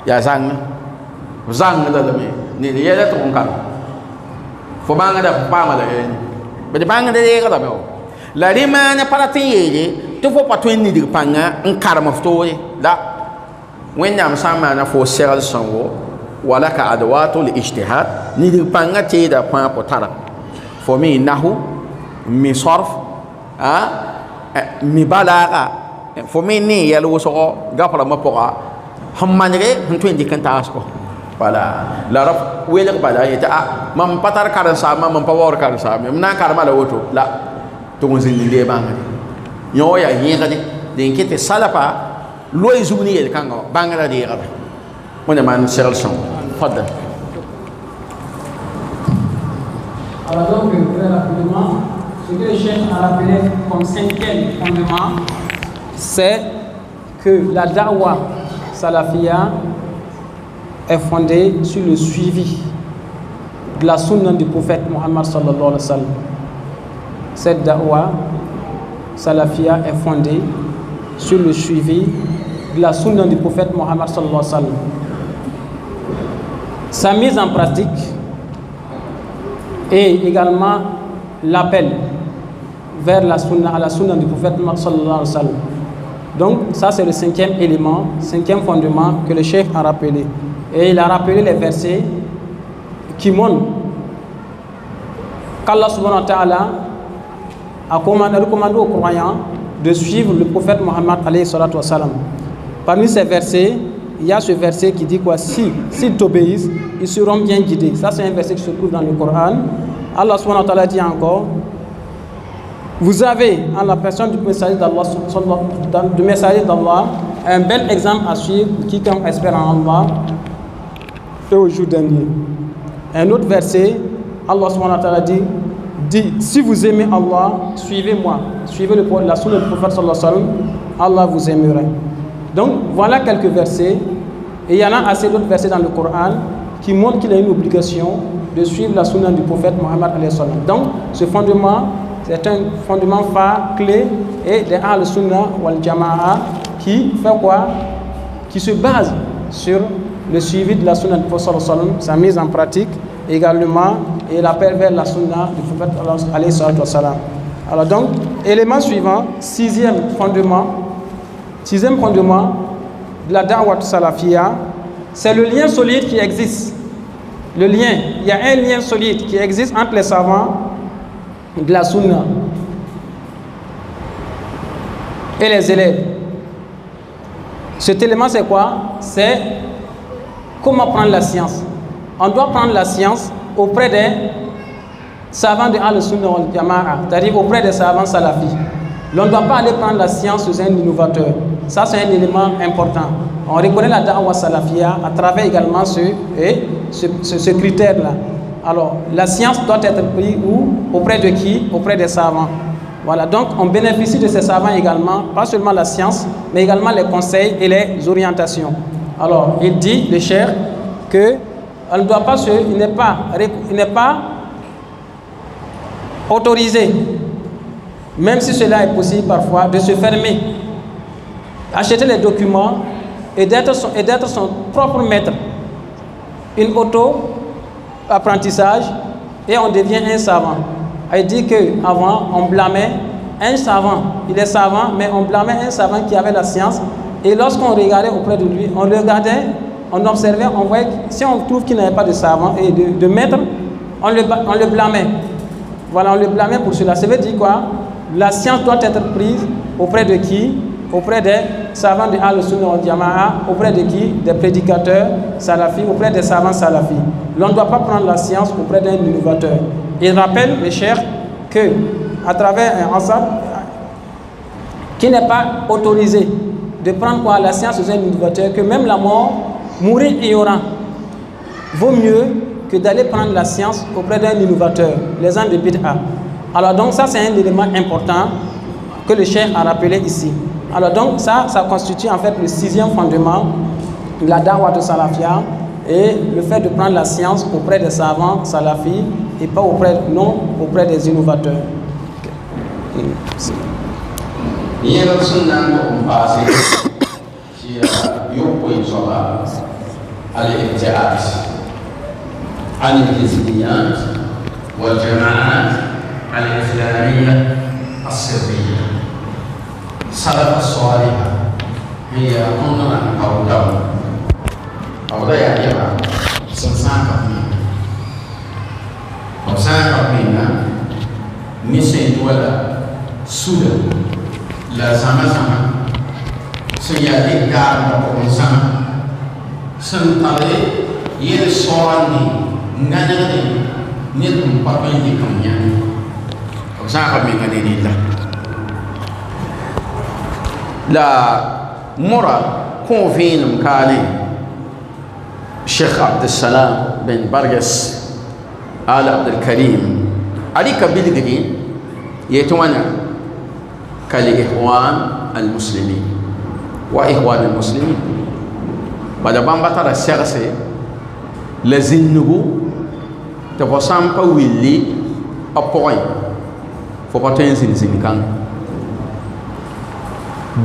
yaa zãngda lame ned yɛla tɩ n karem fo bãngda fo paama la yɛl bd bãngda reegdame wa la rẽ maana pa rat n yeele tɩ fo pa tõe n nidg pãnga n karem f toore la wẽnnaam sã n maana fo segl sẽn wo wala ka adwaatu lijtihad nidg pãnga teeda fãa po tara fo mi nahu mi sorf mi balaaga fo mi ne yɛl wʋsgo gafrãmbã pʋga sẽn manegɛ sẽn tõe n dɩk n taasgo wala la ra welg bala yetɩ mam pa tar karen-saam mam pa waoor karen-saam m na n karema la woto la tɩ wõ zĩnd lee bãngde yõ wa yaa yẽgde dẽn kɩ tɩ salafa loe zug ne yel-kãngã wã bãngrã reegda wẽnna maan segl sõng fadda. Alors donc, très rapidement, ce que le chef a rappelé comme cinquième fondement, c'est que la da'wa salafia est fondée sur le suivi de la sunna du prophète Muhammad sallallahu alayhi wa sallam. Cette da'wa salafia est fondée sur le suivi de la sunna du prophète Muhammad sallallahu alayhi wa sallam. Sa mise en pratique et également l'appel vers la sunna, à la sunna du prophète sallallahu alayhi wa sallam. Donc ça c'est le cinquième élément, cinquième fondement que le chef a rappelé. Et il a rappelé les versets qui montrent qu'Allah subhanahu wa ta'ala a recommandé aux croyants de suivre le prophète Muhammad alayhi salatu wa salam. Parmi ces versets, il y a ce verset qui dit quoi? S'ils t'obéissent, ils seront bien guidés. Ça, c'est un verset qui se trouve dans le Coran. Allah subhanahu wa ta'ala dit encore: vous avez, en la personne du messager d'Allah, un bel exemple à suivre, quiconque espère en Allah et au jour dernier. Un autre verset, Allah subhanahu wa ta'ala dit: si vous aimez Allah, suivez-moi, suivez la sunna du prophète sallallahu alayhi wa sallam, Allah vous aimera. Donc voilà quelques versets, et il y en a assez d'autres versets dans le Coran qui montrent qu'il y a une obligation de suivre la sunna du prophète Muhammad alayhi salam. Donc ce fondement, c'est un fondement phare, clé, et des Ahl-Sunnah wal Jama'a qui fait quoi? Qui se base sur le suivi de la sunna du prophète sallallahu alayhi wa sallam, sa mise en pratique également, et l'appel vers la sunna du prophète alayhi salam. Alors donc, élément suivant, sixième fondement de la da'wat salafia, c'est le lien solide qui existe. Le lien, il y a un lien solide qui existe entre les savants de la sunna et les élèves. Cet élément, c'est quoi? C'est comment prendre la science. On doit prendre la science auprès des savants de Ahl-Sunnah wal Jama'a, c'est-à-dire auprès des savants salafis. On ne doit pas aller prendre la science chez un innovateur. Ça, c'est un élément important. On reconnaît la da'wa salafia à travers également ce critère-là. Alors, la science doit être prise où? Auprès de qui? Auprès des savants. Voilà, donc on bénéficie de ces savants également, pas seulement la science, mais également les conseils et les orientations. Alors, il dit, le cheikh, que il n'est pas autorisé, même si cela est possible parfois, de se fermer, acheter les documents et d'être son propre maître. Une auto-apprentissage et on devient un savant. Il dit qu'avant, on blâmait un savant. Il est savant, mais on blâmait un savant qui avait la science. Et lorsqu'on regardait auprès de lui, on le regardait, on observait, on voyait que si on trouve qu'il n'avait pas de savant et de maître, on le blâmait. Voilà, on le blâmait pour cela. Ça veut dire quoi? La science doit être prise auprès de qui? Auprès des savants de Ahl-Sunnah wal Jama'a, auprès de qui? Des prédicateurs salafis, auprès des savants salafis. L'on ne doit pas prendre la science auprès d'un innovateur. Il rappelle, mes chers, que à travers un ensemble qui n'est pas autorisé de prendre quoi? La science chez un innovateur, que même la mort, mourir ignorant, vaut mieux que d'aller prendre la science auprès d'un innovateur, les gens de bid'a. Alors donc ça, c'est un élément important que le cheikh a rappelé ici. Alors donc ça constitue en fait le sixième fondement de la da'wah de salafia, et le fait de prendre la science auprès des savants salafis et pas auprès des innovateurs. Okay. yẽlb sẽn na n tʋg n paase tɩ yaa yok-koe soaba al-ibtiaat عن الحزبيات والجماعات الإسلامية السرية. سلف الصالحة هي أمرا أو دم أو ضيع جمع سنساق منا وساق منا نسين ولا سودا لا سما سما سيادي دار مقوم سما سنتالي يرسوني ngana ne tum pa ni kamnya ko sa ka mi ngani ni la mura ko fin mkani Sheikh Abdul Salam bin Bargas Al Abdul Karim ali kabilgini yetwana kali ihwan al muslimin wa ihwan al muslimin bada bamba tara serse la zinnugu tɩ fo sã n pa willi a pʋgẽ fo pa tõe n zĩn kãng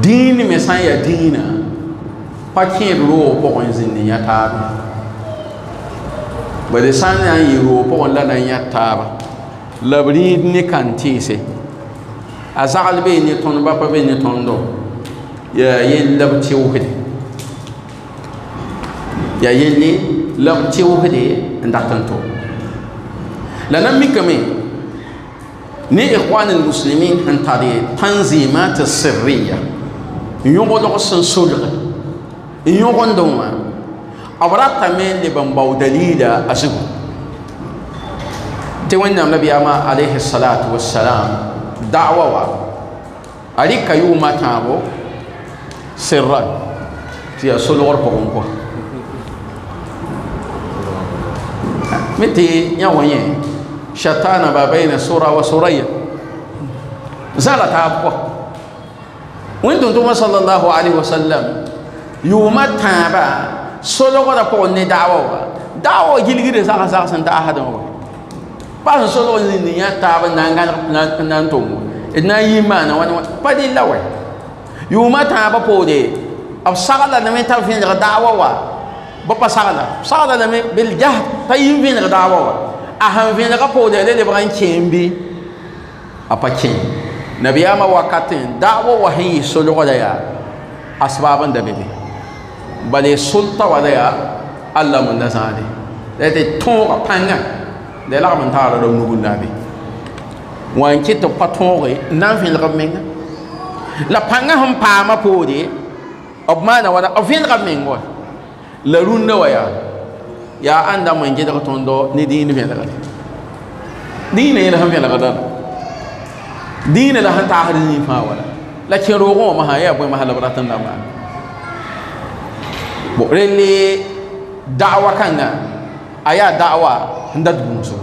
dĩin me sã n yaa dĩinã pa kẽed roog pʋgẽ n zĩnd n yã taaba bale sã n na n yɩ roog pʋgẽ la na n yã taaba la b rĩid ne kãn tɩɩse a zagl bee ne tõndba pa be ne tõndo yaa yell la b tɩʋsde yaa yelle la b tɩʋsde n dat n tʋg la nan mikame ni ikhwan almuslimin han tari tanzimat sirriya yogodo sun sulga yogondo ma abrata men li ban baw dalila asibu te wannan nabi ama alayhi salatu wassalam da'wa wa alika yuma tabo sirran ti asulor ko ko meti nyawoye شتان ما بين سورة وسورية زالت عبوة وانتم صلى الله عليه وسلم يوم التابع سولو قد قولني دعوة جيل ساقا سنتا أحد بعض سولو النية تابع نانتم إدنا يمان بدي اللوي يوم التابع بودي أو ساقا لنمي تلفين دعوة بابا ساقا لنمي بالجهد طيب فين دعوة ahan vẽnegã pʋʋde le lebg n kẽembe a pa kẽ nabiyaamã wakatẽ da'wa wa sẽn yɩ solgda yaa asbaab n da be be bale sulta wala yaa alla mun da zãade la tɩ tõoga pãngã la lagm n taara rab nugl na be wa n kɩ tɩ pa tõoge n na n vẽlg b menga la pãngã sẽn paamã poode b maana wala b vẽlga b meng wa la rũndã wa yaa ya anda mo ngi daga tondo ni diini fe daga diini ila ham fe daga dal diini la hanta hadi ni fa wala la ci rogo ma ha ya boy ma hala baratan da ma bo rele da'wa kanga aya da'wa handa dumso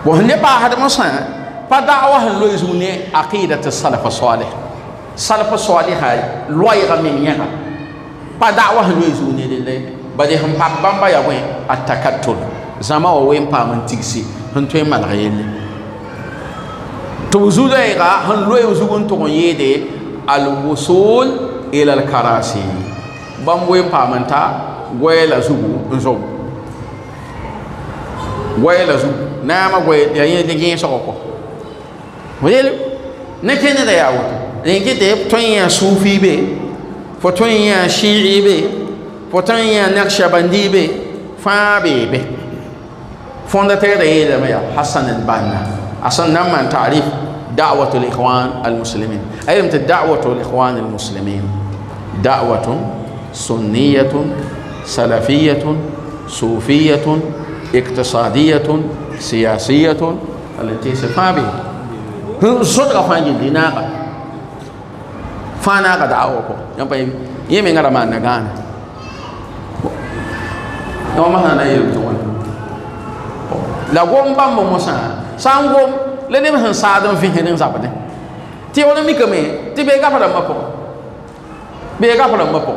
bo hande ba hada masa pa da'wa han lo izune aqidat as-salaf as-salih ha loy ga min yaka pa da'wa han lo izune le bade hum pak bamba ya wen atakattul zama wa wen pa man tigsi hun toy mal gayel to zuday ga han loy zugun to yede al wusul ila al karasi bam wen pa man ta gwela zugu nzo gwela zugu na ma gwe ya yede gin so ko wel ne kene da yawo ne gite to ya sufi be fo to ya shi'i be pourtant il y a Naqshbandi be fa be fondateur de yele Hassan al-Banna asan nan man ta'rif da'watu al-ikhwan al-muslimin ayam da'watu al-ikhwan al-muslimin da'watun sunniyatun salafiyatun sufiyatun iktisadiyatun siyasiyatun التي سفابي هو صدق فانجي ديناقا فانا قد عاوكو يمكن يمين غير ما نغانا يوم ما انا يبتون لا قوم بام موسى سان قوم لني من سادم في هنين زابده تي ولا ميكمي تي بيغا فدا مابو بيغا فدا مابو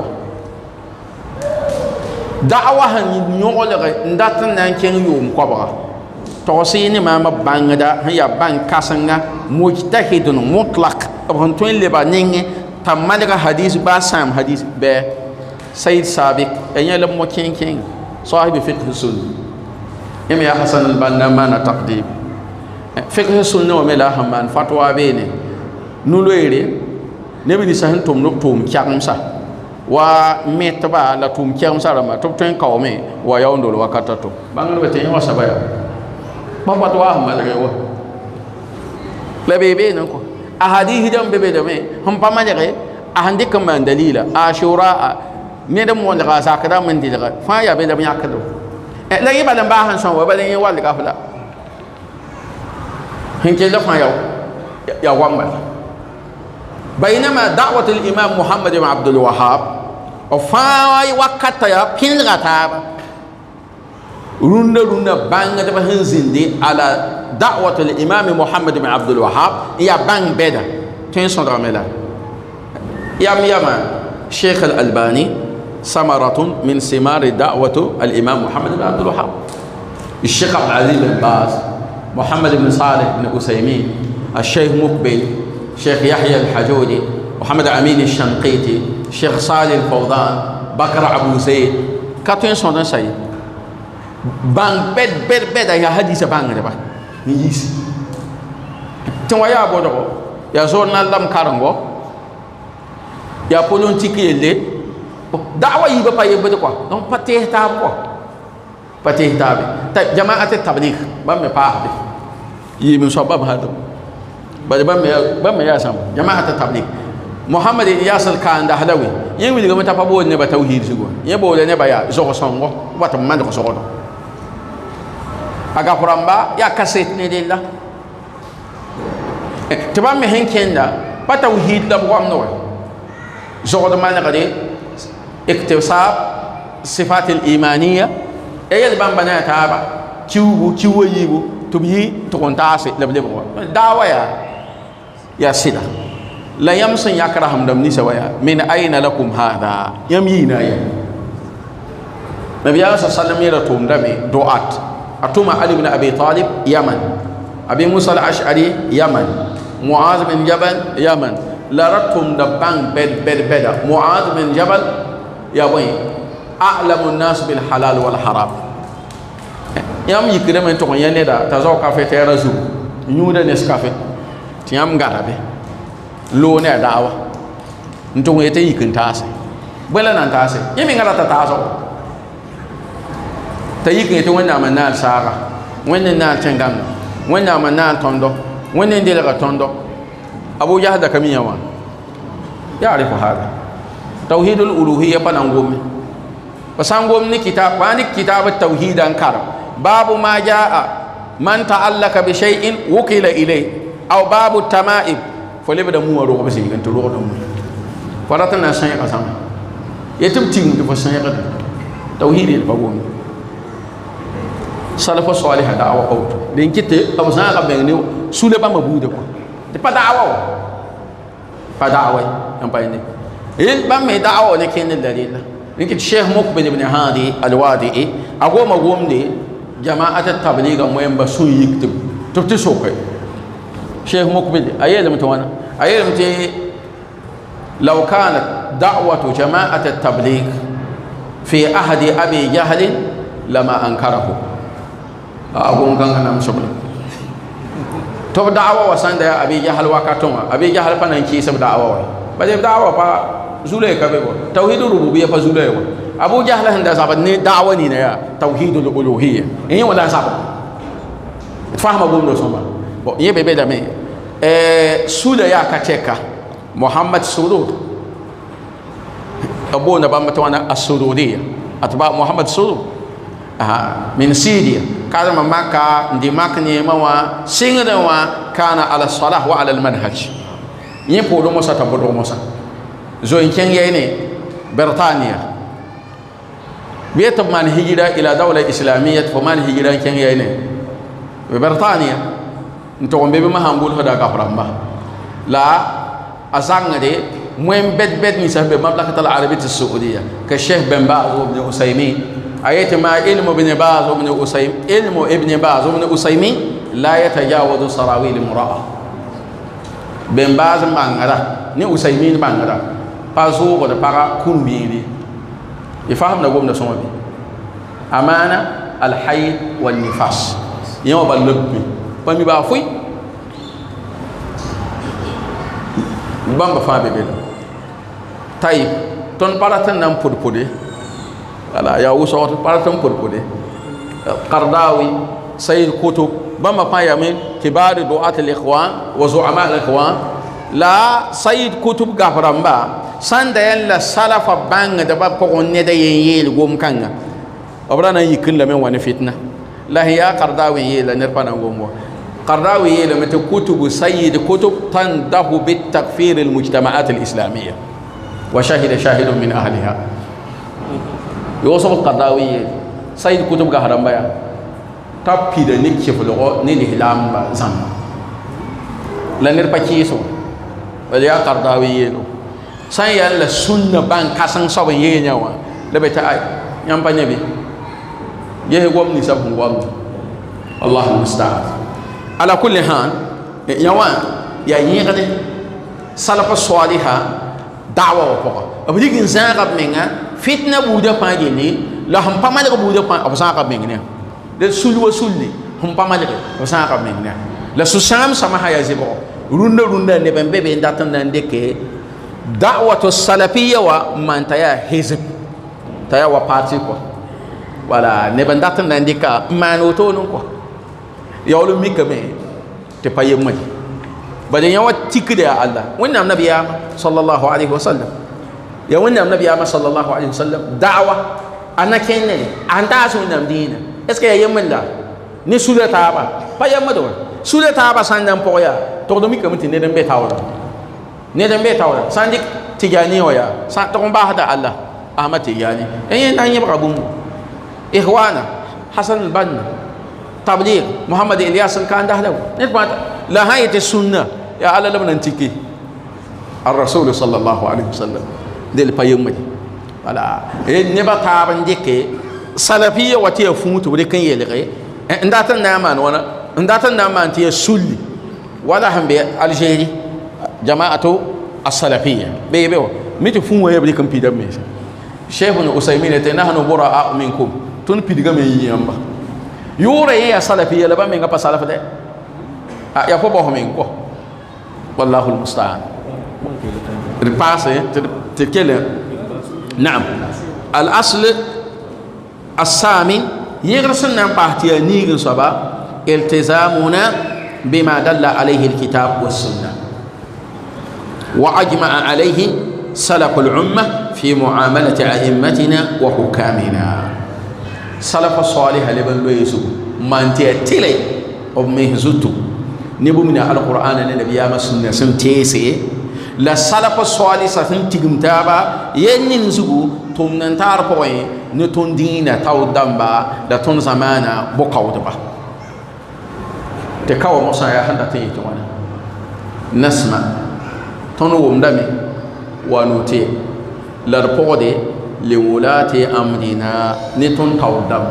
دعوة هن يوغلغ نداتن نانكين يوم كوبرا توسيني ما بانغدا هي بان كاسنغا مجتهد مطلق هن توين لبا نينغ تمالك حديث باسام حديث ب سيد سابق أي لم مكين كين صاحب فقه السنة إما يا حسن البنا ما نتقديم فقه السنة وملا همان فتوى بيني نولويري نبي نسهل توم كيامسا ومتبا لا توم كيامسا لما توم توين كومي وياوندول وكاتاتو بانغلو بتيني وسبايا بابا توا هم لغيوا لبيبي نكو أحاديث جم بيبي دمي هم بما جري أهندي كمان دليلا أشورا ندم ولا ساكدا من دليلا فيا بيدم يأكلوا لا يبغى نباهن شو وبلا يوالد كافلا هنكي لفنا يا وامبل بينما دعوة الإمام محمد بن عبد الوهاب وفاي وقت يا بين غتاب رunda bang da hanzindi ala da'wat al-imam Muhammad ibn Abdul Wahhab ya bang beda tin son ramela yama Sheikh al-Albani samaratun min simar da'wat al-imam Muhammad ibn Abdul Wahhab الشيخ عبد العزيز بن باز محمد بن صالح بن أسيمين الشيخ مقبل الشيخ يحيى الحجودي محمد أمين الشنقيطي الشيخ صالح الفوضان بكر أبو زيد كاتين son سي bang bed ya hadisa bang de ba ni yisi tin waya bodo ya journal lam karango ya politique yelle da'wa yi ba paye bede quoi donc pateh tab quoi pateh tab ta jama'at tabligh ba me pa yi min sabab hado ba me ya sam jama'at tabligh Muhammad Ilyas al-Khan Dahlawi yewi ga mata pa bo ne ba tawhid sigo yebo le ne ba ya zo songo wata man ko sogo aga kuramba ya kaset ne dilla tibam me henkenda pa tawhid la bwam no zo do man gade iktisab sifat al-imaniyya ayel bam bana taaba kiwu yibu tubi to kontase la bele dawa ya sida la yamsun yakrahum dam ni sawaya min ayna lakum hadha yamina ya nabi sallallahu alaihi wasallam yaratum dami du'at أتوما علي بن أبي طالب يمن أبي موسى الأشعري يمن معاذ بن جبل يمن لرتهم دبان بد معاذ بن جبل يا وين أعلم الناس بالحلال والحرام يام يكرم من تقول يندا تزوج كافيه ترازو نيودا نسكافيه تيام غرابي لو نه دعوة نتوم يتي يكن تاسي بلا نانتاسي يمين غلا تتاسو تيجي كي تقول نعم نال سارة وين نال تنجم وين نعم نال توندو وين ندير توندو أبو جهل كمية وان يعرف هذا توحيد الألوهية بنانغوم بس أنغوم كتاب التوحيد أنكر باب ما جاء من تعلق بشيء وكل إليه أو باب التمائم فليبدأ مو روح بس يمكن تروح دم فراتنا شيء قسم يتم تيم تفسير توحيد البابون salafa salih da'wa out den kite abu sa ga ben ne sule ba mabude ko de pa da'wa yan pa ne il ba me da'wa ne ken dalil den kite sheikh mukbil ibn hadi al-wadi'i agoma gomde jama'at at-tabligh mo yamba sun yiktib to ti so kai sheikh mukbil ayedam to wana ayedam te law kanat da'watu jama'at at-tabligh fi ahdi abi jahl lama ankarahu abun kan nam sobla to da'awa wasan da abi jahal wakaton abi jahal panan ki sab da'awa ba de da'awa pa zule ka be bo tauhidur rububiyya pa zule wa abu jahal handa sabat ni da'awa ni na ya tauhidul uluhiyya in wala sabat fahma bum do soma bo ye be da me sule ya kateka muhammad surud abu na ba matwana as-surudiyya atba muhammad surud من سيديا كذا ما مكة دي مكني ما سينغنا كان على الصلاة وعلى المنهج يبودو موسى تبودو موسى زوين كان يعني بريطانيا بيتم من هجرة إلى دولة إسلامية فمان هجرة كان يعني بريطانيا نتوم بيبي ما هنقول هذا كفرما لا أزعنا دي مهم بيت نسبة مملكة العربية السعودية كالشيخ بن باز وابن عثيمين آيات ما علم ابن باز وابن عثيمين علم ابن باز وابن عثيمين لا يتجاوز سراويل امرأة ben baz mangara ne usaymin mangara pa zo ko da para kumbiri ifaham na gomna soma bi amana al hayd wal nifas yaw ba lobbi pa mi ba fuy bamba fa bebe tay ton paratan nam podpode wala ya wuso paratan podpode qardawi sayyid kutub bamba pa yamin kibar du'at al ikhwan wa zu'ama al ikhwan la sayyid kutub gafaramba sanda yalla salafa bang da ba ko ne da yel gom kanga obrana yikin la men wani fitna la hiya qardawi yela nirpana gombo qardawi yela mata kutubu sayyid kutub tandahu bit takfir al mujtama'at al islamiyya wa shahida shahidun min ahliha yusuf qardawi sayyid kutub ga haramba ya tapi da nikki fulo ne ni hilamba zam la nirpa kiso wala ya qardawi yelo san yalla sunna ban kasan so ban yenya wa da beta ay nyam pa nyabi ye gom ni sab ngom Allah musta'an ala kulli hal yawa ya yigade salafa salihah da'wa wa poka abudigin zaqab menga fitna buda pa gini la ham pa malaka buda pa absaqab menga de sulwa sulli hum pa malaka absaqab menga la susam sama haya zibo runda ne ben bebe ndatan nan deke da'watu salafiyya wa man taya hizb taya wa parti ko wala ne ban datan nan dika man oto non ko yawlu mikame te payem ma bade yawa tikde Allah wannan nabiya sallallahu alaihi wasallam ya wannan nabiya sallallahu alaihi wasallam da'wa anakene anda so nam dina est ce que yemman da ni sura taba payem ma do sura taba sandan poya to do mikame te ne den betawra ne dan be tawra sandik tijani waya sa to ba hada Allah ahmad tijani en nan yi babun ihwana hasan al-banna tabligh muhammad ilyas kan da halaw ne ba la hayat sunna ya ala labnan tiki ar-rasul sallallahu alaihi wasallam del payumma wala ne ba ta ban dike salafiyya wati futu de kan yelere ndatan na man wana ndatan na man tiya sulli wala hambe algérie جماعته السلفية بيبيو متى فون ويا بدي كم بيدم ميسا شيخنا أسيمين نحن براء منكم تون بيدم ييامبا يورا يا سلفية لبا مينغا با سلف ده يا فوبو مينكو والله المستعان ريباسي تكلم نعم الأصل الثامن يغرسنا بحثي نيغ صبا التزامنا بما دل عليه الكتاب والسنة وأجمع عليه سلف الأمة في معاملة أئمتنا وحكامنا سلف الصالح لبن لويسو من تيتلي ومهزوتو نبو من القرآن النبي ما سنة سنتيسي لا سلف الصالح سنتيجم تابا يننزو تمنتار بوي نتون دينا تاو دمبا لا تون زمانا بقاو دبا تكاو مصايا هندا تيتوانا نسمع tono wumdame wanuti larpode liwulati amrina nitun tawdam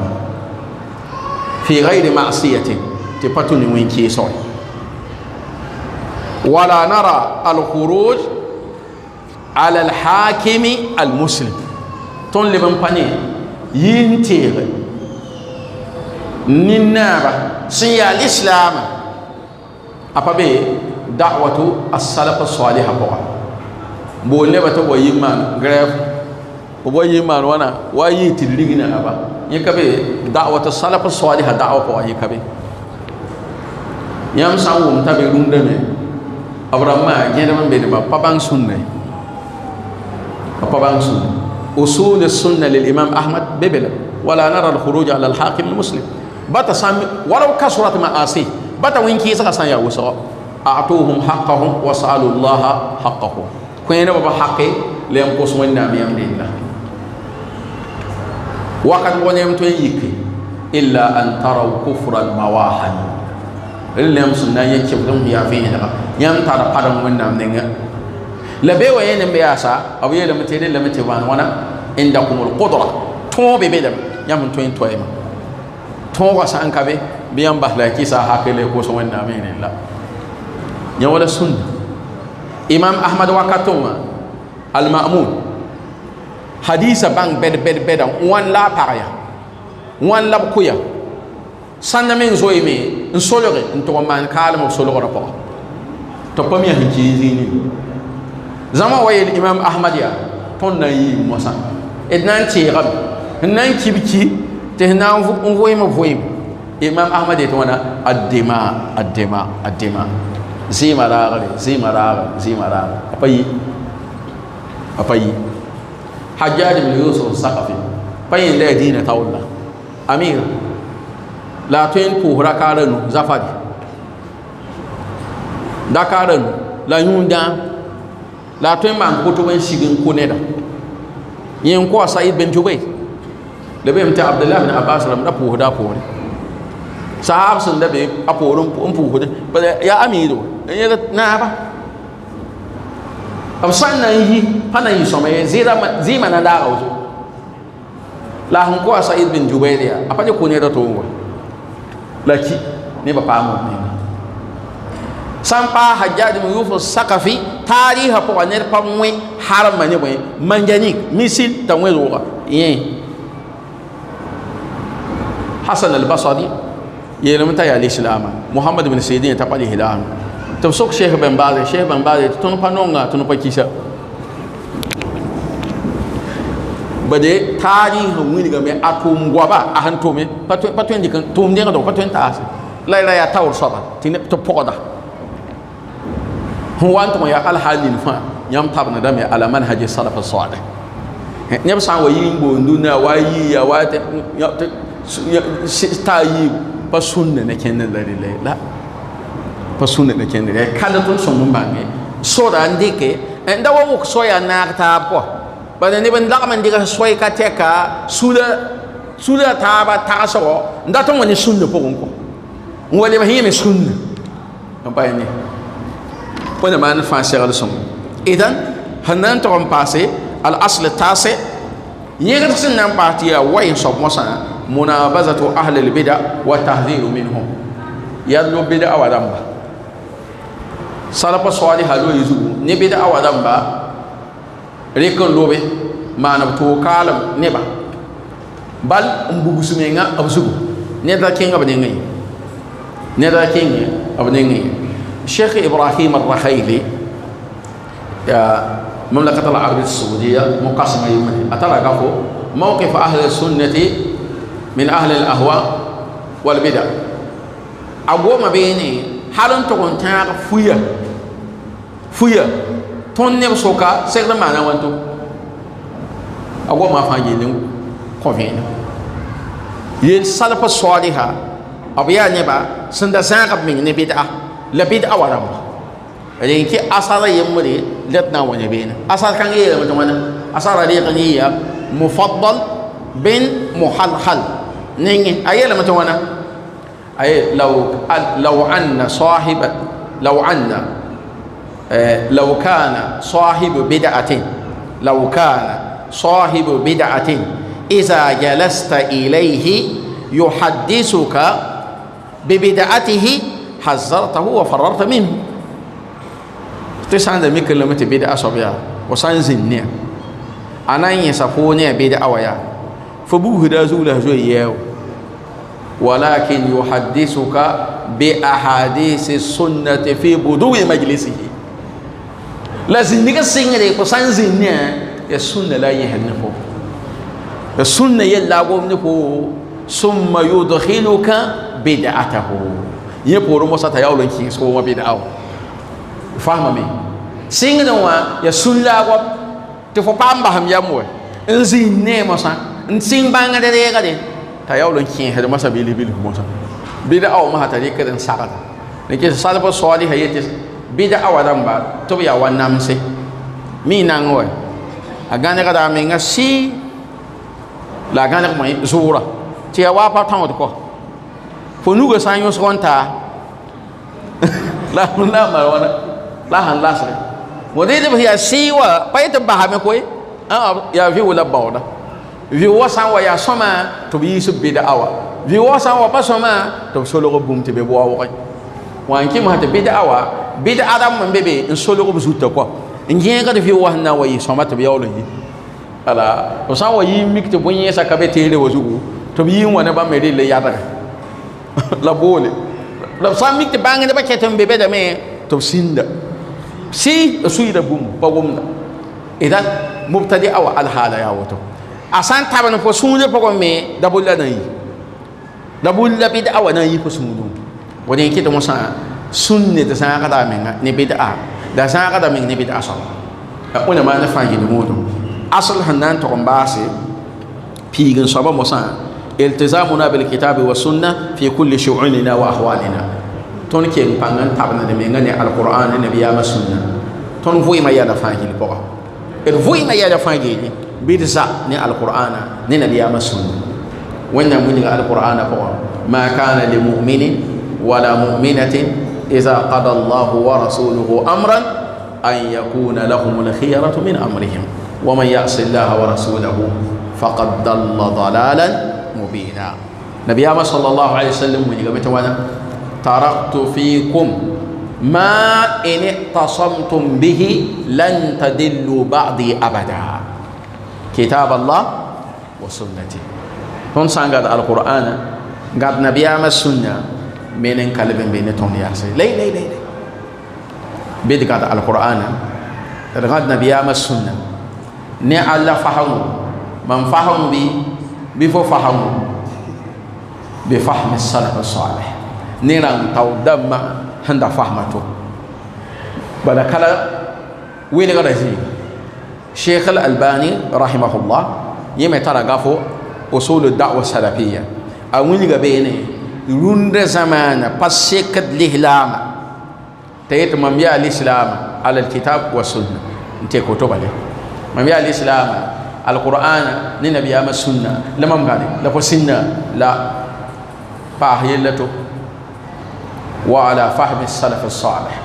fi ghairi ma'siyatin tipatuni winki soy wala nara al-khuruj ala al-hakimi al-muslim ton liban pani yintere ninaba siya al-islam apabe da'watu as-salaf as-salih bawa bo ne bata boyi man gref boyi man wana wayi tilligina aba yikabe da'watu as-salaf as-salih da'wa bawa yikabe yam sawum tabe rundame abrama gedama be ba pabang sunne pabang sunne usul as-sunnah lil imam ahmad bibla wala nara al-khuruj ala al-hakim al-muslim bata sami walau kasrat ma'asi bata winki saka san ya wuso أعطوهم حقهم وسألوا الله حقهم كوين بابا حقي لم قسمنا ميام لله وقد ونيم تويك إلا أن تروا كفرا مواحا لم سنة يكتب لهم يا فيه يام ترى قدم منا منها لبيو ين بياسا أو يلم تيري لم تبان وانا عندكم القدرة تو بيدم يام توين تويم تو وسان كبي بيام بحلا كيسا حقي لكوسمنا من الله يا ولا سنة imam ahmad wakatuma al ma'mun hadisa bang bed wan la paraya wan la kuya sanda men zoyme en solore en to man kalmo solore ko to pami ya hikizini zama waye imam ahmad ya ton na yi mosa ednan ti rab nan kibki te na voyme imam ahmad ya to wana addima zimara apayi hajjaj ibn yusuf saqafi payin da dina tawalla amir la tuen ko rakaranu zafadi dakaranu la yunda la tuen man ko to ben sigin ko neda yin ko sa'id bin jubayr da be mta abdullah ibn abbas ram da po sahab sun da be aporun pu ya amiru na ba ab sanna yi pana yi so me zima na da auzo la hun ko sa'id bin jubayr ya apa ko ne da to laki ne ba pa mo ne sampa hajjaj mu yufu saqafi tariha po ne pa mwe haram ne boy manjani misil ta mwe roga yin hasan al-basri yelamta ya al-islam muhammad bin sayyidin ta pali hidan to sok sheikh ben baz ton panonga ton pa kisa bade tarihi wini ga me atum gwaba ahan to me patwen dikan tum ne ga do patwen ta ase la ya tawr soba tin to poda huwan to ya al halin fa yam tabna da me ala manhaj salaf as-salih ne ba san wayi ngo nduna wayi ya wate ta yi pa sunna ne kenan la pa sunna ne kenan kada tun son mun bange so da ndike nda wo so ya na ta po bada ne ban da man diga so ka teka sula ta ba ta so nda to woni sunna po ko wole ba hiye sunna ba ne wala man fa shara sun idan hanan to on passé al asl tasi yega sun nan partiya wayin so mo sana munabazatu ahli al bid'a wa tahdhiru minhum yallo bid'a wa damba salafa salih halu yuzu ne bid'a wa damba rekon lobe manab to kalam neba bal mbugu sumenga abzugu ne da kinga bane ngai ne da kinga abane ngai sheikh ibrahim al-rakhaili ya mamlakat al-arabiyya as-saudiyya muqassima yumani atara gafo mawqif ahli sunnati min ahli al-ahwa wal bid'ah agoma bene halon to kon ta fuya ton ne soka sekda mana wanto agoma fa yele ko vena yel salafa salihah abiya ne ba sanda zakab min ne bid'ah la bid'ah waram rin ki asara yemre letna wani bena asar kan yele mutum wana asara ri kan ya mufaddal bin muhalhal ningi ayela mutum wana ay law anna لو كان صاحب بدعة إذا جلست إليه يحدثك ببدعته حذرته وفررت منه تسعند من كلمة بدعة صبيا وسنزنيا أنا يسفوني بدعة ويا فبوه رزوله زويه ولكن يحدثك بأحاديث السنة في بدو مجلسه لازم نقصي ko sanzin ne ya sunna la yahnifo ya sunna yalla gom ne ko summa yudkhiluka bid'atahu ye poro mo sata yawlon ki so wa bid'aw fahma me singa wa ya sunna go te fo pamba ham yamwe nzin ne mo sa nsin banga de ga de ta yawlon ki hada masa bili mo sa bid'aw ma hata de kadan sakata ne ke salafa salih hayati bid'a wadan ba to ya wannan se mi nan wa agane kada me ngasi la gane mai zura ti ya wa pa tan ko fo nu go sanyo sonta la wana la han la sre wode de ya si wa pa ita ba ha me ko ya vi wala bawda vi wa san wa ya soma to bi su bid'a wa vi wa san wa pa soma to solo go bum te be bo wa wan ki ma te bid'a wa bid'a dam bebe en solo ko zuta ko ngiye ga de fi wa na wa yi somata bi yawlo yi ala o sa wa yi mikte bonye sa ka be tele wo zugu to bi wona ba me le ya daga la bole la sa mikte bangi de ba ketem bebe da me to sinda si suida bum ba wumda idan mubtadi'a wa al hala ya wato asan taban fo sunde ko me da bulla nan yi da bulla bid'a wa nan yi ko sundu woni kito mo sa sunne da sa ka da men ne bid'a da sa ka da men ne bid'a sa ona ma na fangi de modo asal hanan to kombase pigin saba mo sa iltizamuna bil kitabi was sunna fi kulli shu'unina wa ahwalina ton ke pangan tabna de men ne alquran ne biya ma sunna ton voy ma ya da fangi ko el voy ma ya da fangi bidza ni alqur'ana ni nabiya ma sunna wannan mun ga alqur'ana ko ma kana lil mu'minin wala mu'minatin إذا قضى الله ورسوله أمرا أن يكون لهم الخيرة من أمرهم ومن يعص الله ورسوله فقد ضل ضلالا مبينا نبي صلى الله عليه وسلم من يقول تركت فيكم ما إن اعتصمتم به لن تدلوا بعدي أبدا كتاب الله وسنتي هون سانغاد القرآن قد نبي السنة من كلمة بين توم ياسي لي بدك على القرآن رغد نبي السنة ني الله فهم من فهم بفو فهم بفهم السلف الصالح نيران تودم هند فهمته بل كلا وين غرزي شيخ الألباني رحمه الله يمي ترى غفو أصول الدعوة السلفية أو وين غبيني رند زمان بسكت الإسلام تيت مميا الإسلام على الكتاب والسنة انت كتب عليه مميا الإسلام على القرآن نبي أما السنة لما مقالي لفو سنة لا فاهيلته وعلى فهم السلف الصالح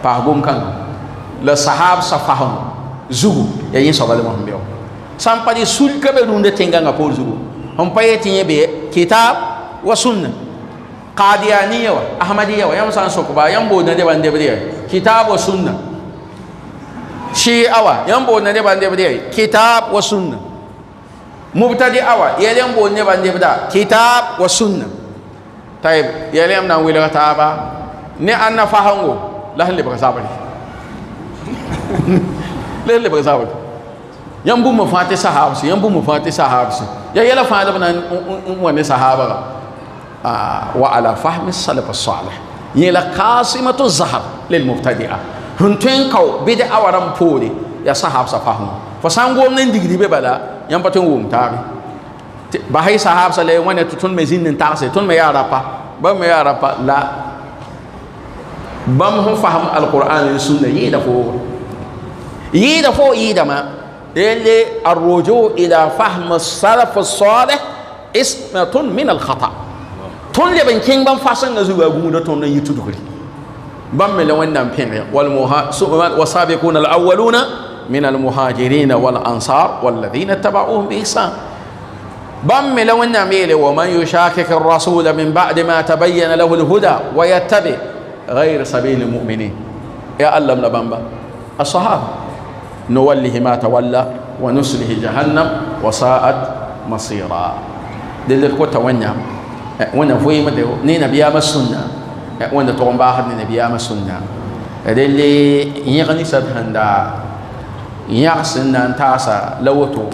فاهبون كان لصحاب صفهم زوج يعني صلى الله عليه وسلم سامبادي سول كبرون تنغا غابور زوج هم بايتين بي كتاب وسنة قاديانية أحمدية ويام سان سوكبا يام بود ندي بان دبري كتاب وسنة شيعة يام بود ندي بان دبري كتاب وسنة مبتدئ يام بود ندي بان دبري كتاب وسنة طيب يام نقول لك تابا ني أنا فاهمه لا اللي بكسابني لا اللي بكسابني يام بو مفاتي صحابسي يام بو مفاتي صحابسي يلا فاهم بنا وانا صحابة وعلى فهم السلف الصالح يلا قاسمة الزهر للمبتدئة هنتين كو بدأ ورم بودي يا صحاب صفهم فسانغوم نندقدي ببلا ينبتون وم تابي بهاي صحاب سلي وانا تتون مزين ننتاسي تون ما يعرفا بم يعرفا لا بم هم فهم القرآن والسنة يدفو يدما اللي الرجوع إلى فهم السلف الصالح اسمة من الخطأ تون لبن كين بام فاسن نزوغا غودا تون يتدخل بام ملي وندام بين والسابقون الاولون من المهاجرين والانصار والذين اتبعوهم باحسان بام ملي وندام ميلي ومن يشاكك الرسول من بعد ما تبين له الهدى ويتبع غير سبيل المؤمنين يا الله من بامبا الصحابه نوله ما تولى ونسله جهنم وساءت مصيرا دل الكوتا ونعم وانا فوي مدو ني نبي ما السنه وانا توم باخد نبي ما السنه دل يغني سد هندا يغسن انتاسا لوتو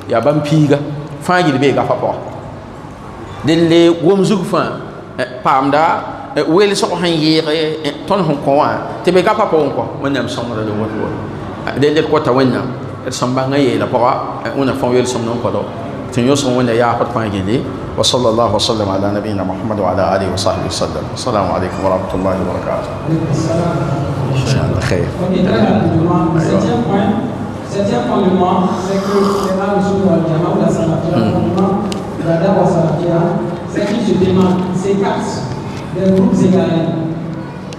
يا بام بيغا فاجي بيغا فابو دل ومزوك فان بامدا ويل سو هان يي تون هون كوان تبيغا فابو كو ونام سومر دو وتو دل الكوتا ونعم سامبا غي لا بوا وانا فون ويل سومنون كودو تنيوسون وانا يا خط فاجي وصلى الله وسلم على نبينا محمد وعلى اله وصحبه وسلم. السلام عليكم ورحمه الله وبركاته. خير. Septième fondement, c'est que c'est là où la salafia, la dawa salafia, c'est qui se demande, s'écarte des groupes égarés,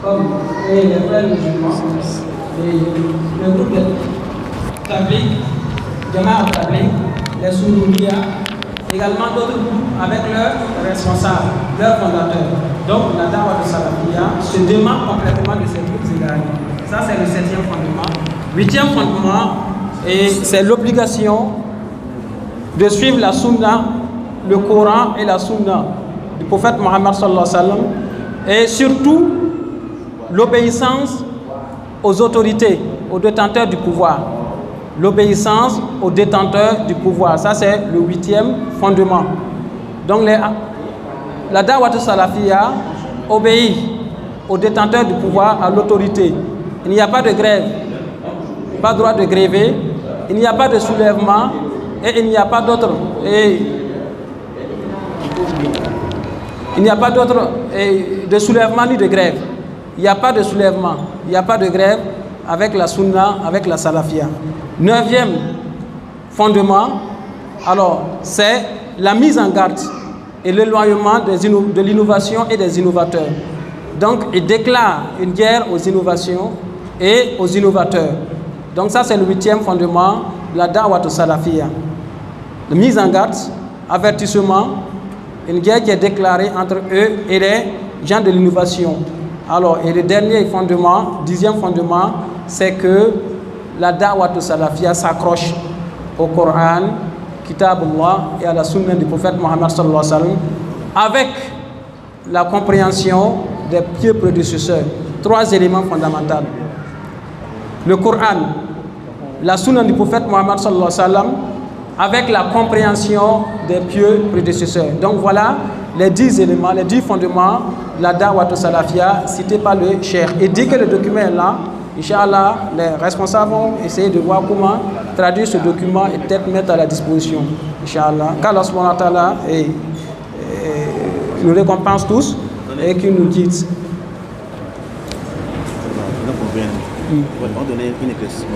comme les frères musulmans, le groupe de Tabligh, Jama'a Tabligh, les Sourouria, également d'autres groupes avec leurs responsables, leurs fondateurs. Donc la Da'wah Salafiyya se démarque complètement de ces groupes égarés. Ça c'est le 7e fondement. 8e fondement, et c'est l'obligation de suivre la Sunna, le Coran et la Sunna du prophète Mohammed sallallahu alayhi wa sallam, et surtout l'obéissance aux autorités, aux détenteurs du pouvoir. L'obéissance aux détenteurs du pouvoir. Ça, c'est le 8e fondement. Donc, la Da'wah Salafiyya obéit aux détenteurs du pouvoir, à l'autorité. Il n'y a pas de grève, pas droit de gréver, il n'y a pas de soulèvement et il n'y a pas d'autre. Il n'y a pas d'autre de soulèvement ni de grève. Il n'y a pas de soulèvement, il n'y a pas de grève avec la Sunna, avec la Salafiyya. 9e fondement, alors c'est la mise en garde et l'éloignement de l'innovation et des innovateurs. Donc il déclare une guerre aux innovations et aux innovateurs. Donc ça c'est le 8e fondement de la Da'wah Salafiyya. La mise en garde, avertissement, une guerre qui est déclarée entre eux et les gens de l'innovation. Alors, et le dernier fondement, 10e fondement, c'est que la Da'wah Salafiyya s'accroche au Coran, Kitabullah et à la Sunna du prophète Mohammed sallallahu alayhi wa sallam, avec la compréhension des pieux prédécesseurs. 3 éléments fondamentaux. Le Coran, la Sunna du prophète Mohammed sallallahu alayhi wa sallam, avec la compréhension des pieux prédécesseurs. Donc voilà les 10 éléments, les 10 fondements de la Da'wah Salafiyya cités par le Cheikh. Et dès que le document est là, Inch'Allah, les responsables vont essayer de voir comment traduire ce document et peut-être mettre à la disposition. Inch'Allah. Qu'Allah subhanahu wa ta'ala nous récompense tous et qu'il nous guide. On va donner une question.